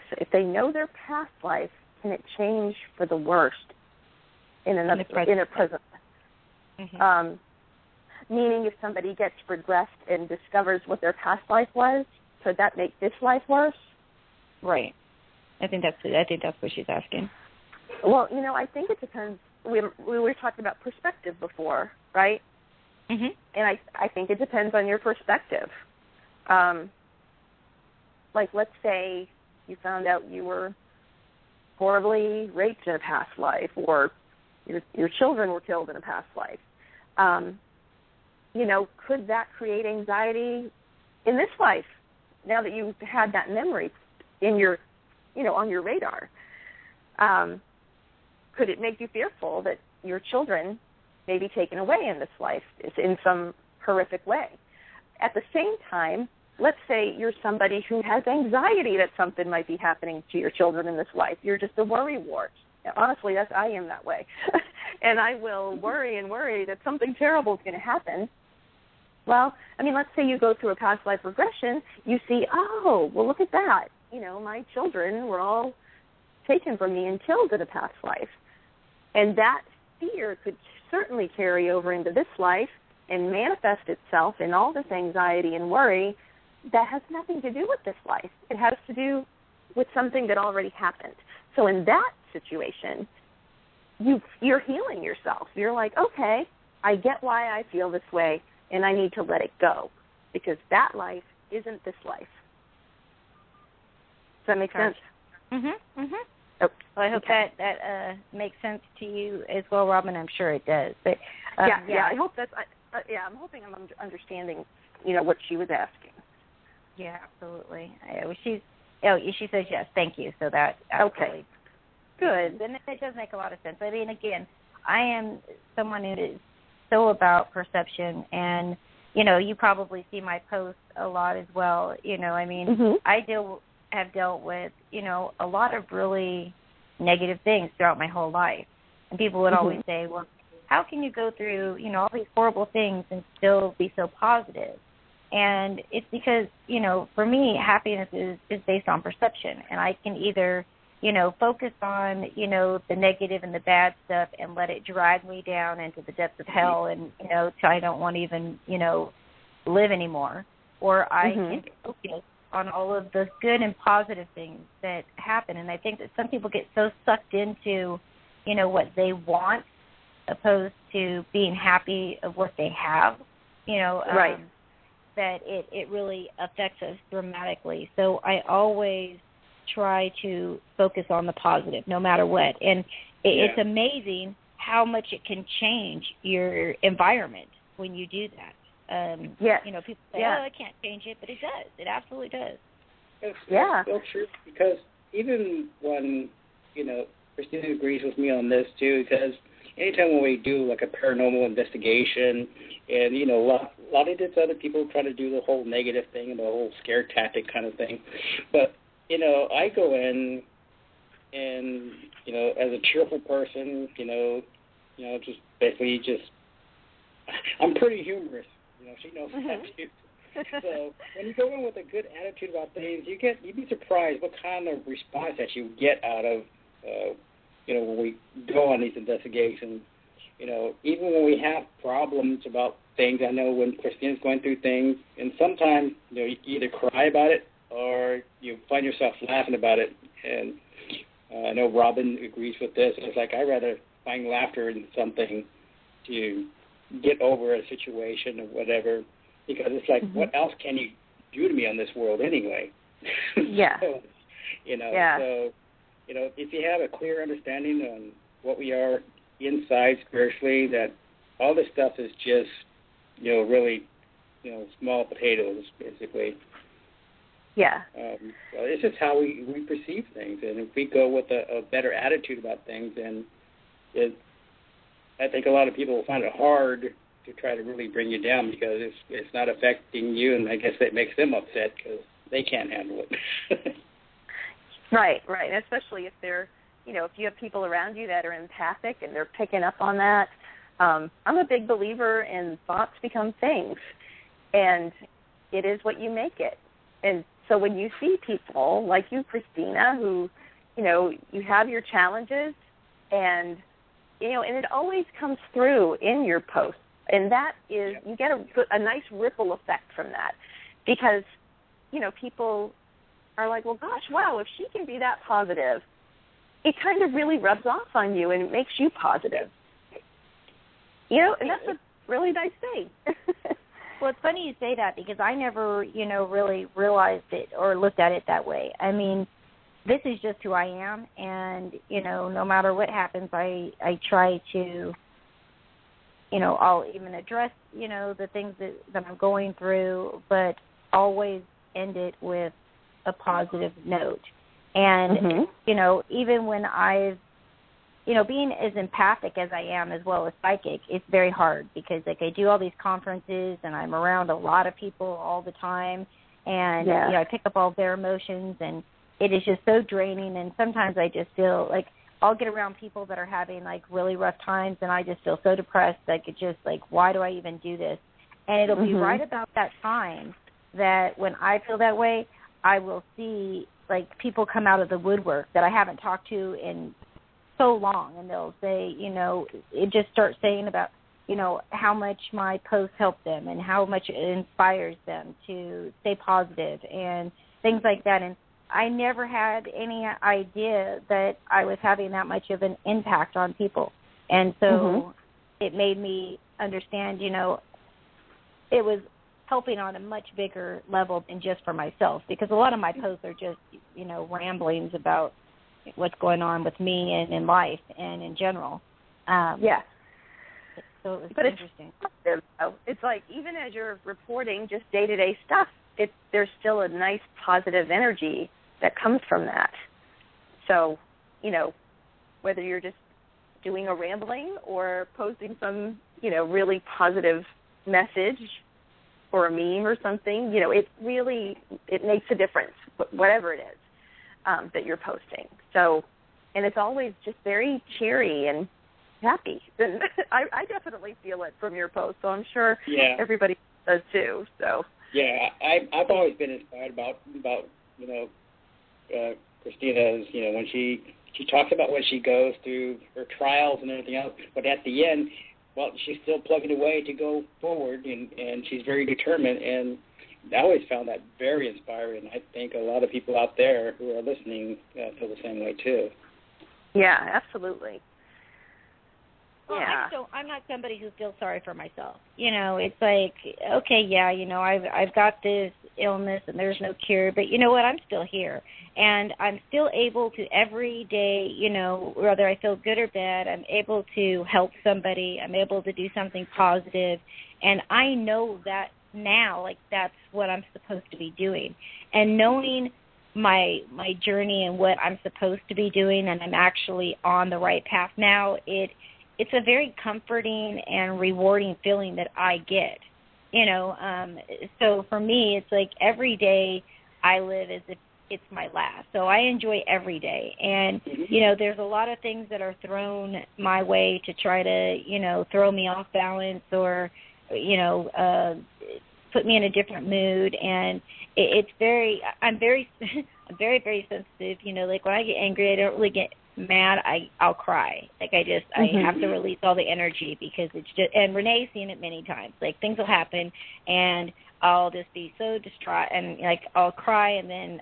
So if they know their past life, can it change for the worst in a present? Mm-hmm. Meaning, if somebody gets regressed and discovers what their past life was, could that make this life worse? Right. I think that's what she's asking. Well, you know, I think it depends. We were talking about perspective before, right? Mm-hmm. And I think it depends on your perspective. Like, let's say you found out you were horribly raped in a past life, or your children were killed in a past life. You know, could that create anxiety in this life now that you've had that memory in your, you know, on your radar? Could it make you fearful that your children may be taken away in this life in some horrific way? At the same time, let's say you're somebody who has anxiety that something might be happening to your children in this life. You're just a worrywart. Honestly, I am that way. And I will worry and worry that something terrible is going to happen. Well, I mean, let's say you go through a past life regression. You see, oh, well, look at that. You know, my children were all taken from me and killed in a past life. And that fear could certainly carry over into this life and manifest itself in all this anxiety and worry that has nothing to do with this life. It has to do with something that already happened. So in that situation, you're healing yourself. You're like, okay, I get why I feel this way, and I need to let it go because that life isn't this life. Does that make sense? Mm-hmm. Mm-hmm. Oh, well, I hope that makes sense to you as well, Robin. I'm sure it does. But yeah. I hope that's. I'm hoping I'm understanding. You know what she was asking. Yeah, absolutely. She says yes. Thank you. So that okay. Good. Then it does make a lot of sense. I mean, again, I am someone who is so about perception, and you know, you probably see my posts a lot as well. You know, I mean, mm-hmm. I have dealt with, you know, a lot of really negative things throughout my whole life. And people would mm-hmm. always say, well, how can you go through, you know, all these horrible things and still be so positive? And it's because, you know, for me, happiness is based on perception. And I can either, you know, focus on, you know, the negative and the bad stuff and let it drag me down into the depths of hell and, you know, till I don't want to even, you know, live anymore. Or I mm-hmm. can focus on all of the good and positive things that happen. And I think that some people get so sucked into, you know, what they want opposed to being happy of what they have, you know, right. that it really affects us dramatically. So I always try to focus on the positive no matter what. And it's amazing how much it can change your environment when you do that. Yes. You know, people say, oh, I can't change it, but it does. It absolutely does. It's so true, because even when, you know, Christina agrees with me on this too, because anytime when we do like a paranormal investigation and, you know, a lot of these other people try to do the whole negative thing and the whole scare tactic kind of thing. But, you know, I go in and, you know, as a cheerful person, you know, just basically I'm pretty humorous. You know, she knows that too. So when you go in with a good attitude about things, you'd be surprised what kind of response that you get out of, you know, when we go on these investigations. You know, even when we have problems about things, I know when Christina's going through things, and sometimes, you know, you either cry about it or you find yourself laughing about it. And I know Robin agrees with this. It's like I'd rather find laughter in something to get over a situation or whatever, because it's like, what else can you do to me on this world anyway? Yeah. So, you know, so, you know, if you have a clear understanding on what we are inside spiritually, that all this stuff is just, you know, really small potatoes, basically. Yeah. So it's just how we perceive things, and if we go with a better attitude about things, then I think a lot of people will find it hard to try to really bring you down because it's not affecting you, and I guess that makes them upset because they can't handle it. Right, especially if they're, if you have people around you that are empathic and they're picking up on that. I'm a big believer in thoughts become things, and it is what you make it. And so when you see people like you, Christina, who, you have your challenges, and, and it always comes through in your posts, and that is, you get a nice ripple effect from that because, people are like, well, gosh, wow, if she can be that positive, it kind of really rubs off on you and it makes you positive. And that's a really nice thing. Well, it's funny you say that because I never, really realized it or looked at it that way. I mean, this is just who I am, and, no matter what happens, I try to, I'll even address, the things that I'm going through, but always end it with a positive note. And, even when I've, being as empathic as I am as well as psychic, it's very hard because, I do all these conferences and I'm around a lot of people all the time. And, I pick up all their emotions, and it is just so draining. And sometimes I just feel like I'll get around people that are having, really rough times, and I just feel so depressed. It's just why do I even do this? And it'll be right about that time that when I feel that way, I will see, people come out of the woodwork that I haven't talked to in so long, and they'll say, it just starts saying about, how much my posts help them and how much it inspires them to stay positive and things like that. And I never had any idea that I was having that much of an impact on people. And so it made me understand, it was helping on a much bigger level than just for myself, because a lot of my posts are just, ramblings about what's going on with me and in life and in general. So it was interesting. It's like even as you're reporting just day-to-day stuff, there's still a nice positive energy that comes from that. So, whether you're just doing a rambling or posting some, really positive message or a meme or something, it makes a difference, whatever it is that you're posting. So, and it's always just very cheery and happy. And I definitely feel it from your posts, so I'm sure everybody does too. So yeah, I've always been inspired about Christina's, when she talks about what she goes through, her trials and everything else, but at the end, well, she's still plugging away to go forward, and she's very determined, and I always found that very inspiring. I think a lot of people out there who are listening feel the same way, too. Yeah, absolutely. Well, I'm not somebody who feels sorry for myself. It's like, okay, I've got this illness and there's no cure, but you know what? I'm still here, and I'm still able to every day, whether I feel good or bad, I'm able to help somebody. I'm able to do something positive, and I know that now, that's what I'm supposed to be doing. And knowing my journey and what I'm supposed to be doing, and I'm actually on the right path now, it's a very comforting and rewarding feeling that I get, So for me, it's like every day I live as if it's my last. So I enjoy every day. And, there's a lot of things that are thrown my way to try to, throw me off balance or, put me in a different mood. And I'm very, very sensitive. When I get angry, I don't really get mad. I'll cry. I have to release all the energy because it's just, and Renee's seen it many times. Things will happen and I'll just be so distraught and I'll cry, and then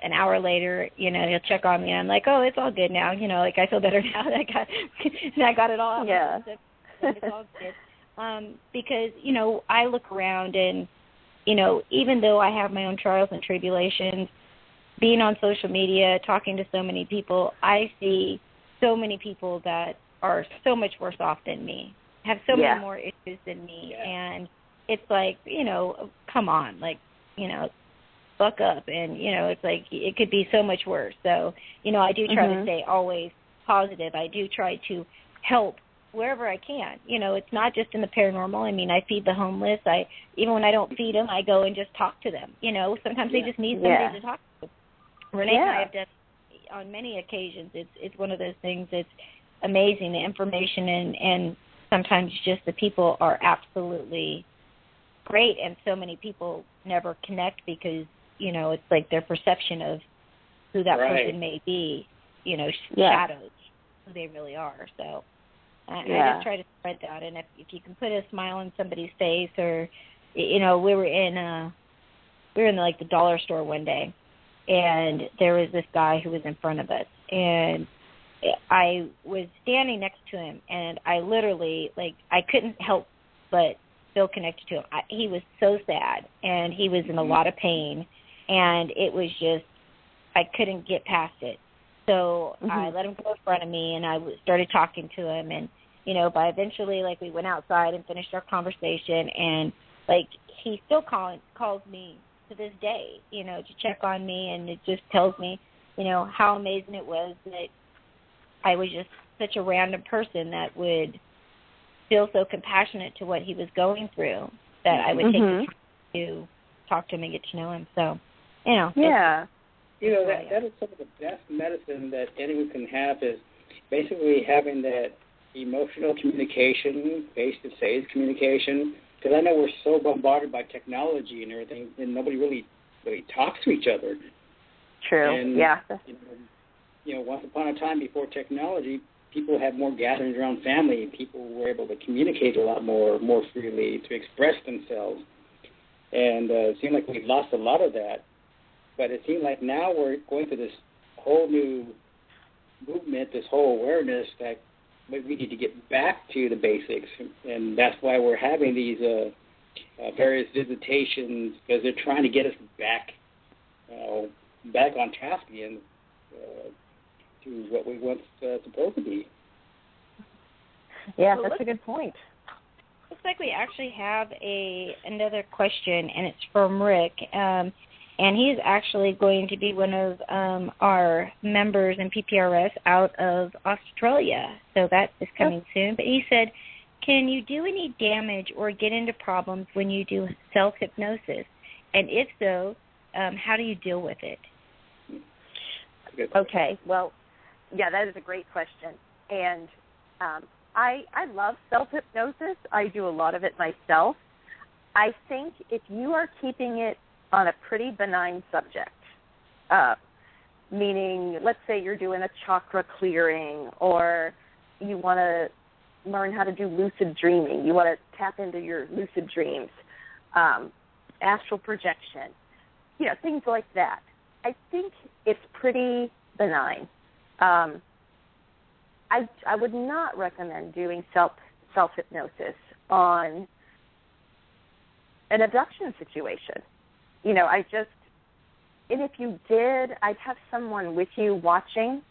an hour later, he'll check on me and I'm like, oh, it's all good now. I feel better now. I got it all out. Yeah. It's all good. Because, I look around and, even though I have my own trials and tribulations, being on social media, talking to so many people, I see so many people that are so much worse off than me, have so many more issues than me. And, it's like, come on, like, buck up. And, it's like it could be so much worse. So, I do try to stay always positive. I do try to help wherever I can. It's not just in the paranormal. I mean, I feed the homeless. Even when I don't feed them, I go and just talk to them. Sometimes they just need somebody to talk to. Renee and I have done on many occasions. It's one of those things that's amazing, the information, and sometimes just the people are absolutely great, and so many people never connect because, it's like their perception of who that person may be, shadows who they really are. So I just try to spread that, and if you can put a smile on somebody's face, or, we were in like the dollar store one day, and there was this guy who was in front of us, and I was standing next to him, and I literally, I couldn't help but feel connected to him. He was so sad, and he was in a lot of pain, and it was just, I couldn't get past it. So I let him go in front of me, and I started talking to him, and, by eventually, we went outside and finished our conversation, and, he still calls me to this day, to check on me, and it just tells me, how amazing it was that I was just such a random person that would feel so compassionate to what he was going through that I would take the time to talk to him and get to know him. So, that is some of the best medicine that anyone can have, is basically having that emotional communication, face-to-face communication. Because I know we're so bombarded by technology and everything, and nobody really talks to each other. True. And, once upon a time before technology, people had more gatherings around family. People were able to communicate a lot more freely, to express themselves. And it seemed like we've lost a lot of that. But it seemed like now we're going through this whole new movement, this whole awareness that we need to get back to the basics. And that's why we're having these various visitations, because they're trying to get us back on task again. To what we once supposed to be. Yeah, that's a good point. Looks like we actually have another question, and it's from Rick. And he's actually going to be one of our members in P.P.R.S. out of Australia. So that is coming soon. But he said, can you do any damage or get into problems when you do self-hypnosis? And if so, how do you deal with it? Okay, well, yeah, that is a great question. And I love self-hypnosis. I do a lot of it myself. I think if you are keeping it on a pretty benign subject, meaning let's say you're doing a chakra clearing, or you want to learn how to do lucid dreaming, you want to tap into your lucid dreams, astral projection, things like that. I think it's pretty benign. I would not recommend doing self-hypnosis on an abduction situation. And if you did, I'd have someone with you watching.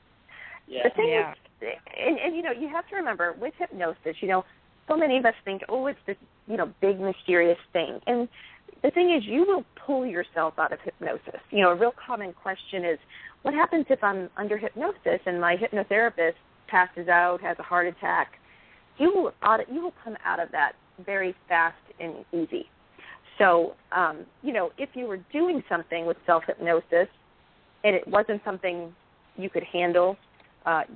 Yeah. The thing is, and you have to remember, with hypnosis, so many of us think, it's this, big mysterious thing. And the thing is, you will pull yourself out of hypnosis. A real common question is, what happens if I'm under hypnosis and my hypnotherapist passes out, has a heart attack? You will come out of that very fast and easy. So, if you were doing something with self-hypnosis and it wasn't something you could handle,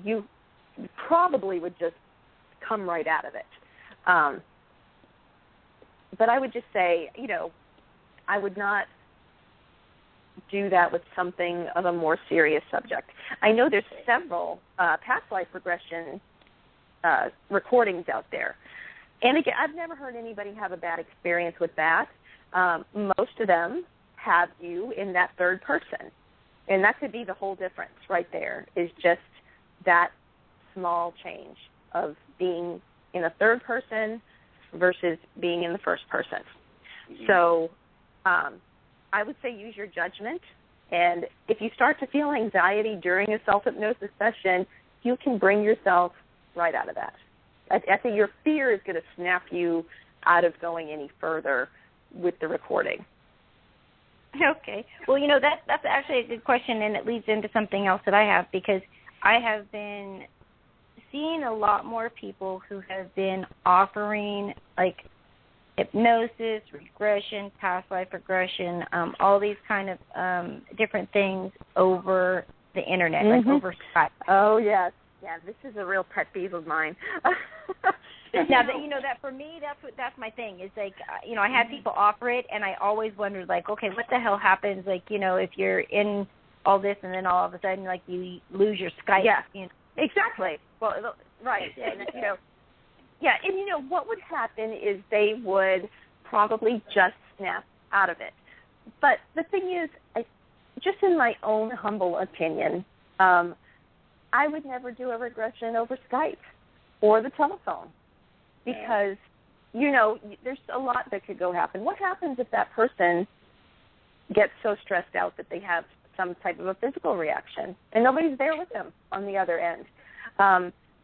you probably would just come right out of it. But I would just say, I would not do that with something of a more serious subject. I know there's several past life regression recordings out there. And again, I've never heard anybody have a bad experience with that. Most of them have you in that third person. And that could be the whole difference right there, is just that small change of being in a third person versus being in the first person. Mm-hmm. So I would say use your judgment. And if you start to feel anxiety during a self-hypnosis session, you can bring yourself right out of that. I think your fear is going to snap you out of going any further with the recording. Okay. Well, that's actually a good question, and it leads into something else that I have, because I have been seeing a lot more people who have been offering, like, hypnosis, regression, past life regression, all these kind of different things over the Internet, like over Skype. Oh, yes. Yeah, this is a real pet peeve of mine. Now, that for me, that's my thing. It's like, I had people offer it, and I always wondered, like, okay, what the hell happens, like, if you're in all this and then all of a sudden, like, you lose your Skype. Yeah, exactly. Well, right. And, yeah, and, what would happen is they would probably just snap out of it. But the thing is, just in my own humble opinion, I would never do a regression over Skype or the telephone because, there's a lot that could go happen. What happens if that person gets so stressed out that they have some type of a physical reaction and nobody's there with them on the other end?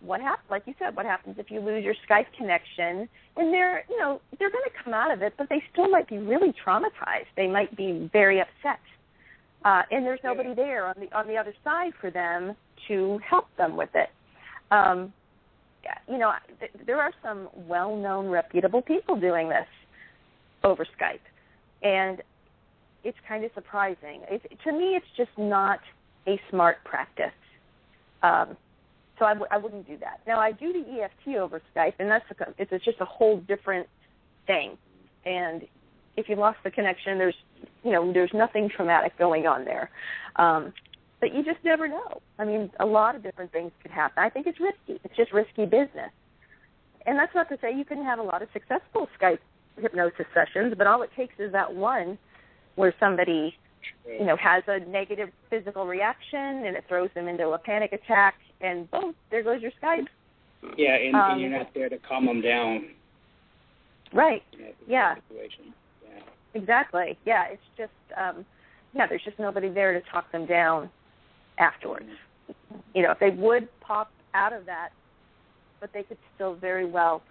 What happens, like you said, what happens if you lose your Skype connection and they're going to come out of it, but they still might be really traumatized. They might be very upset. And there's nobody there on the other side for them to help them with it. There are some well-known, reputable people doing this over Skype, and it's kind of surprising. To me, it's just not a smart practice. So I wouldn't do that. Now, I do the EFT over Skype, and it's just a whole different thing. And if you lost the connection, there's nothing traumatic going on there. But you just never know. I mean, a lot of different things could happen. I think it's risky. It's just risky business. And that's not to say you couldn't have a lot of successful Skype hypnosis sessions, but all it takes is that one where somebody, has a negative physical reaction and it throws them into a panic attack, and boom, there goes your Skype. Yeah, and you're not there to calm them down. Right. Yeah. Situation. Yeah. Exactly. Yeah, it's just, there's just nobody there to talk them down afterwards. If they would pop out of that, but they could still very well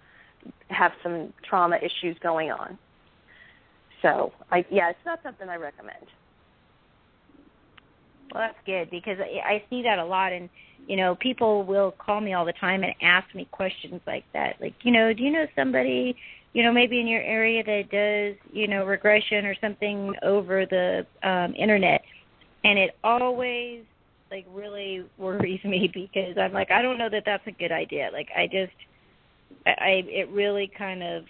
have some trauma issues going on. So, it's not something I recommend. Well, that's good, because I see that a lot, and, people will call me all the time and ask me questions like that. Like, do you know somebody, maybe in your area that does, regression or something over the Internet? And it always, like, really worries me, because I'm like, I don't know that that's a good idea. Like, it really kind of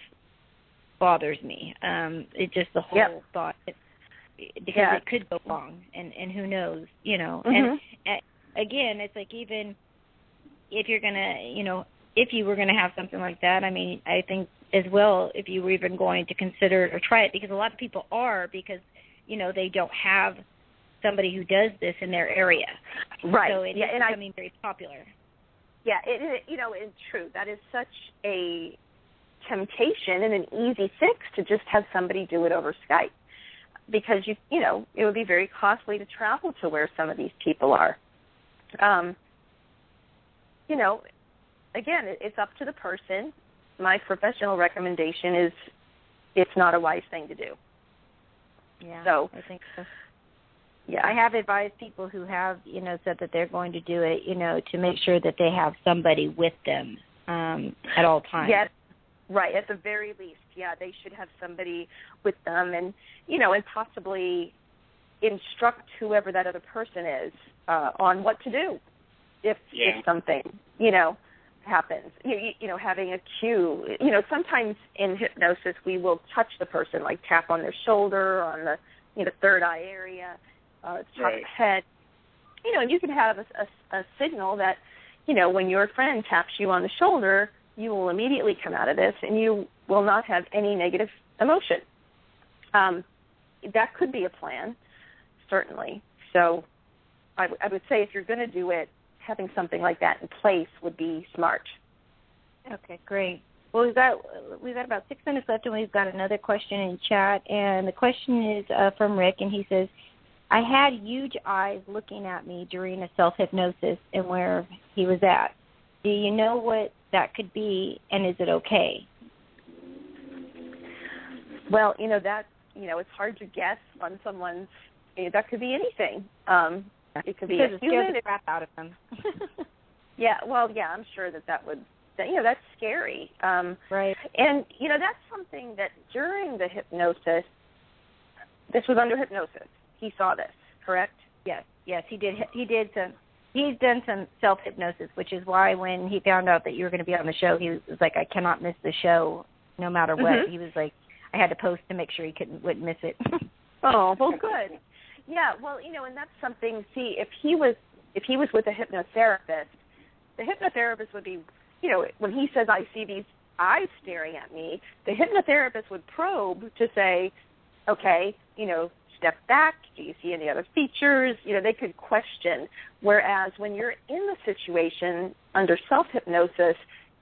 bothers me. It just, the whole thought, because it could go wrong, and who knows, And again, it's like, even if you're going to, if you were going to have something like that, I mean, I think as well, if you were even going to consider it or try it, because a lot of people are, because, they don't have somebody who does this in their area. Right. So it is becoming very popular. Yeah, it's true. That is such a temptation and an easy fix to just have somebody do it over Skype, because it would be very costly to travel to where some of these people are. Again, it's up to the person. My professional recommendation is it's not a wise thing to do. Yeah, so I think so. Yeah, I have advised people who have, said that they're going to do it, to make sure that they have somebody with them at all times. Yes, right. At the very least, they should have somebody with them, and and possibly instruct whoever that other person is on what to do if something happens. Having a cue. Sometimes in hypnosis we will touch the person, like tap on their shoulder, on the third eye area. Top of the head, and you can have a signal that, when your friend taps you on the shoulder, you will immediately come out of this and you will not have any negative emotion. That could be a plan, certainly. So I would say if you're going to do it, having something like that in place would be smart. Okay, great. Well, we've got about 6 minutes left, and we've got another question in chat, and the question is from Rick, and he says, I had huge eyes looking at me during a self-hypnosis and where he was at. Do you know what that could be, and is it okay? Well, that, it's hard to guess on someone's, that could be anything. It could be a human. The crap out of them. Yeah, well, yeah, I'm sure that would, that's scary. Right. And, that's something that during the hypnosis, this was under hypnosis. He saw this, correct? Yes, he did. He's done some self-hypnosis, which is why when he found out that you were going to be on the show, he was like, I cannot miss the show no matter what. Mm-hmm. He was like, I had to post to make sure he wouldn't miss it. Oh, well, good. Yeah, well, and that's something, see, if he was with a hypnotherapist, the hypnotherapist would be, when he says, I see these eyes staring at me, the hypnotherapist would probe to say, okay, step back, do you see any other features? They could question. Whereas when you're in the situation under self-hypnosis,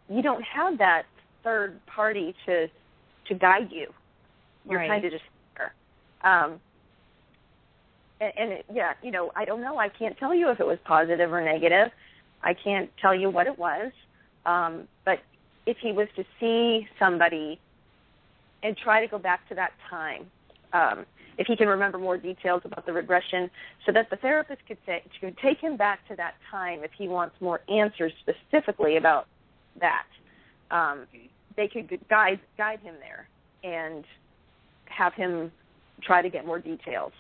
you don't have that third party to guide you. You're right. kind of just there. I don't know. I can't tell you if it was positive or negative. I can't tell you what it was. But if he was to see somebody and try to go back to that time, if he can remember more details about the regression, so that the therapist could take him back to that time if he wants more answers specifically about that. They could guide him there and have him try to get more details.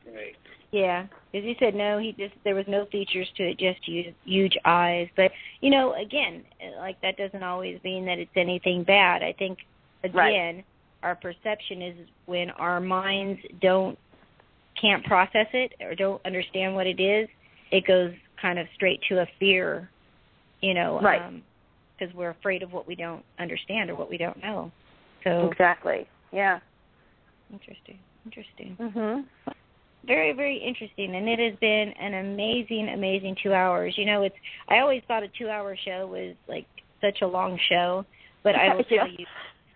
Right. Yeah, because he said no, there was no features to it, just huge eyes. But, again, like that doesn't always mean that it's anything bad. I think, again, right. Our perception is when our minds can't process it or don't understand what it is, it goes kind of straight to a fear, right. Because we're afraid of what we don't understand or what we don't know. So exactly, yeah. Interesting. Mm-hmm. Very, very interesting, and it has been an amazing, amazing 2 hours. I always thought a 2-hour show was like such a long show, but I will tell you,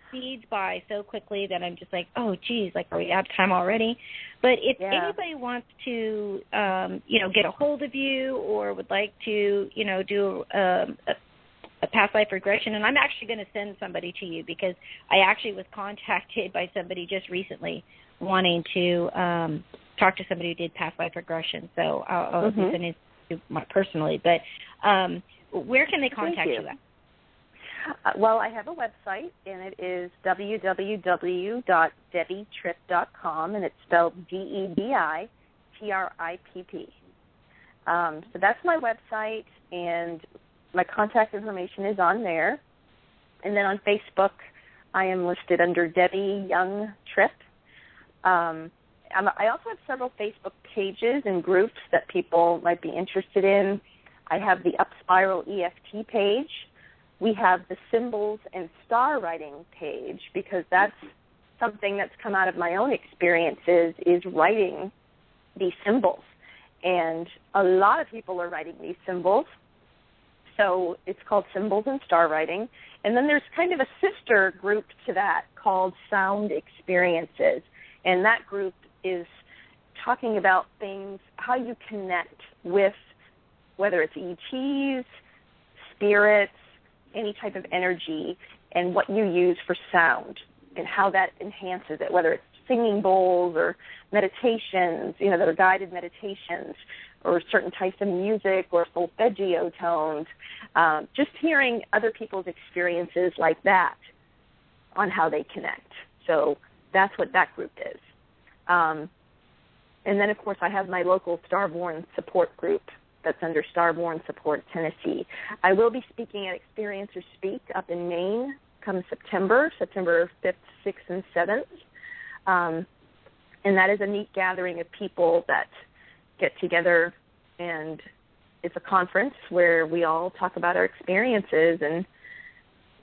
speeds by so quickly that I'm just like, oh, geez, like, are we out of time already? But if anybody wants to, get a hold of you or would like to, do a past life regression, and I'm actually going to send somebody to you because I actually was contacted by somebody just recently wanting to talk to somebody who did past life regression. So I'll send it to personally. But where can they contact you at? Well, I have a website, and it is www.debbietripp.com, and it's spelled DEBITRIPP. So that's my website, and my contact information is on there. And then on Facebook, I am listed under Debbie Young Tripp. I also have several Facebook pages and groups that people might be interested in. I have the Up Spiral EFT page. We have the symbols and star writing page because that's something that's come out of my own experiences is writing these symbols. And a lot of people are writing these symbols. So it's called Symbols and Star Writing. And then there's kind of a sister group to that called Sound Experiences. And that group is talking about things, how you connect with, whether it's ETs, spirits, any type of energy, and what you use for sound and how that enhances it, whether it's singing bowls or meditations, that are guided meditations, or certain types of music or solfeggio tones, just hearing other people's experiences like that on how they connect. So that's what that group is. And then, of course, I have my local Starborn support group that's under Starborn Support Tennessee. I will be speaking at Experience or Speak up in Maine come September 5th, 6th, and 7th. And that is a neat gathering of people that get together, and it's a conference where we all talk about our experiences. And,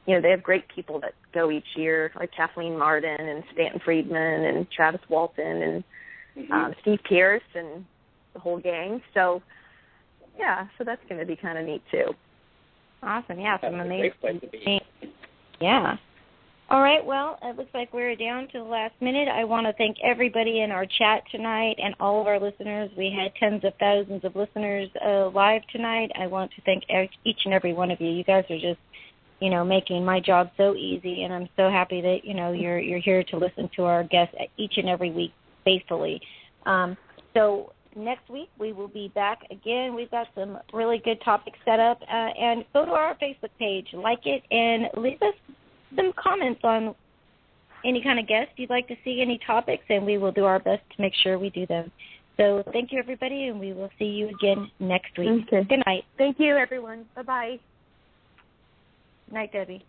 they have great people that go each year, like Kathleen Martin and Stanton Friedman and Travis Walton and Steve P.P.R.S. and the whole gang. So, yeah, so that's going to be kind of neat, too. Awesome, yeah. That's a great place to be. Yeah. All right, well, it looks like we're down to the last minute. I want to thank everybody in our chat tonight and all of our listeners. We had tens of thousands of listeners live tonight. I want to thank each and every one of you. You guys are just, making my job so easy, and I'm so happy that, you're here to listen to our guests each and every week faithfully. So next week we will be back again. We've got some really good topics set up, and go to our Facebook page, like it, and leave us some comments on any kind of guest you'd like to see, any topics, and we will do our best to make sure we do them. So thank you, everybody, and we will see you again next week. Okay. Good night. Thank you, everyone. Bye-bye. Good night, Debbie.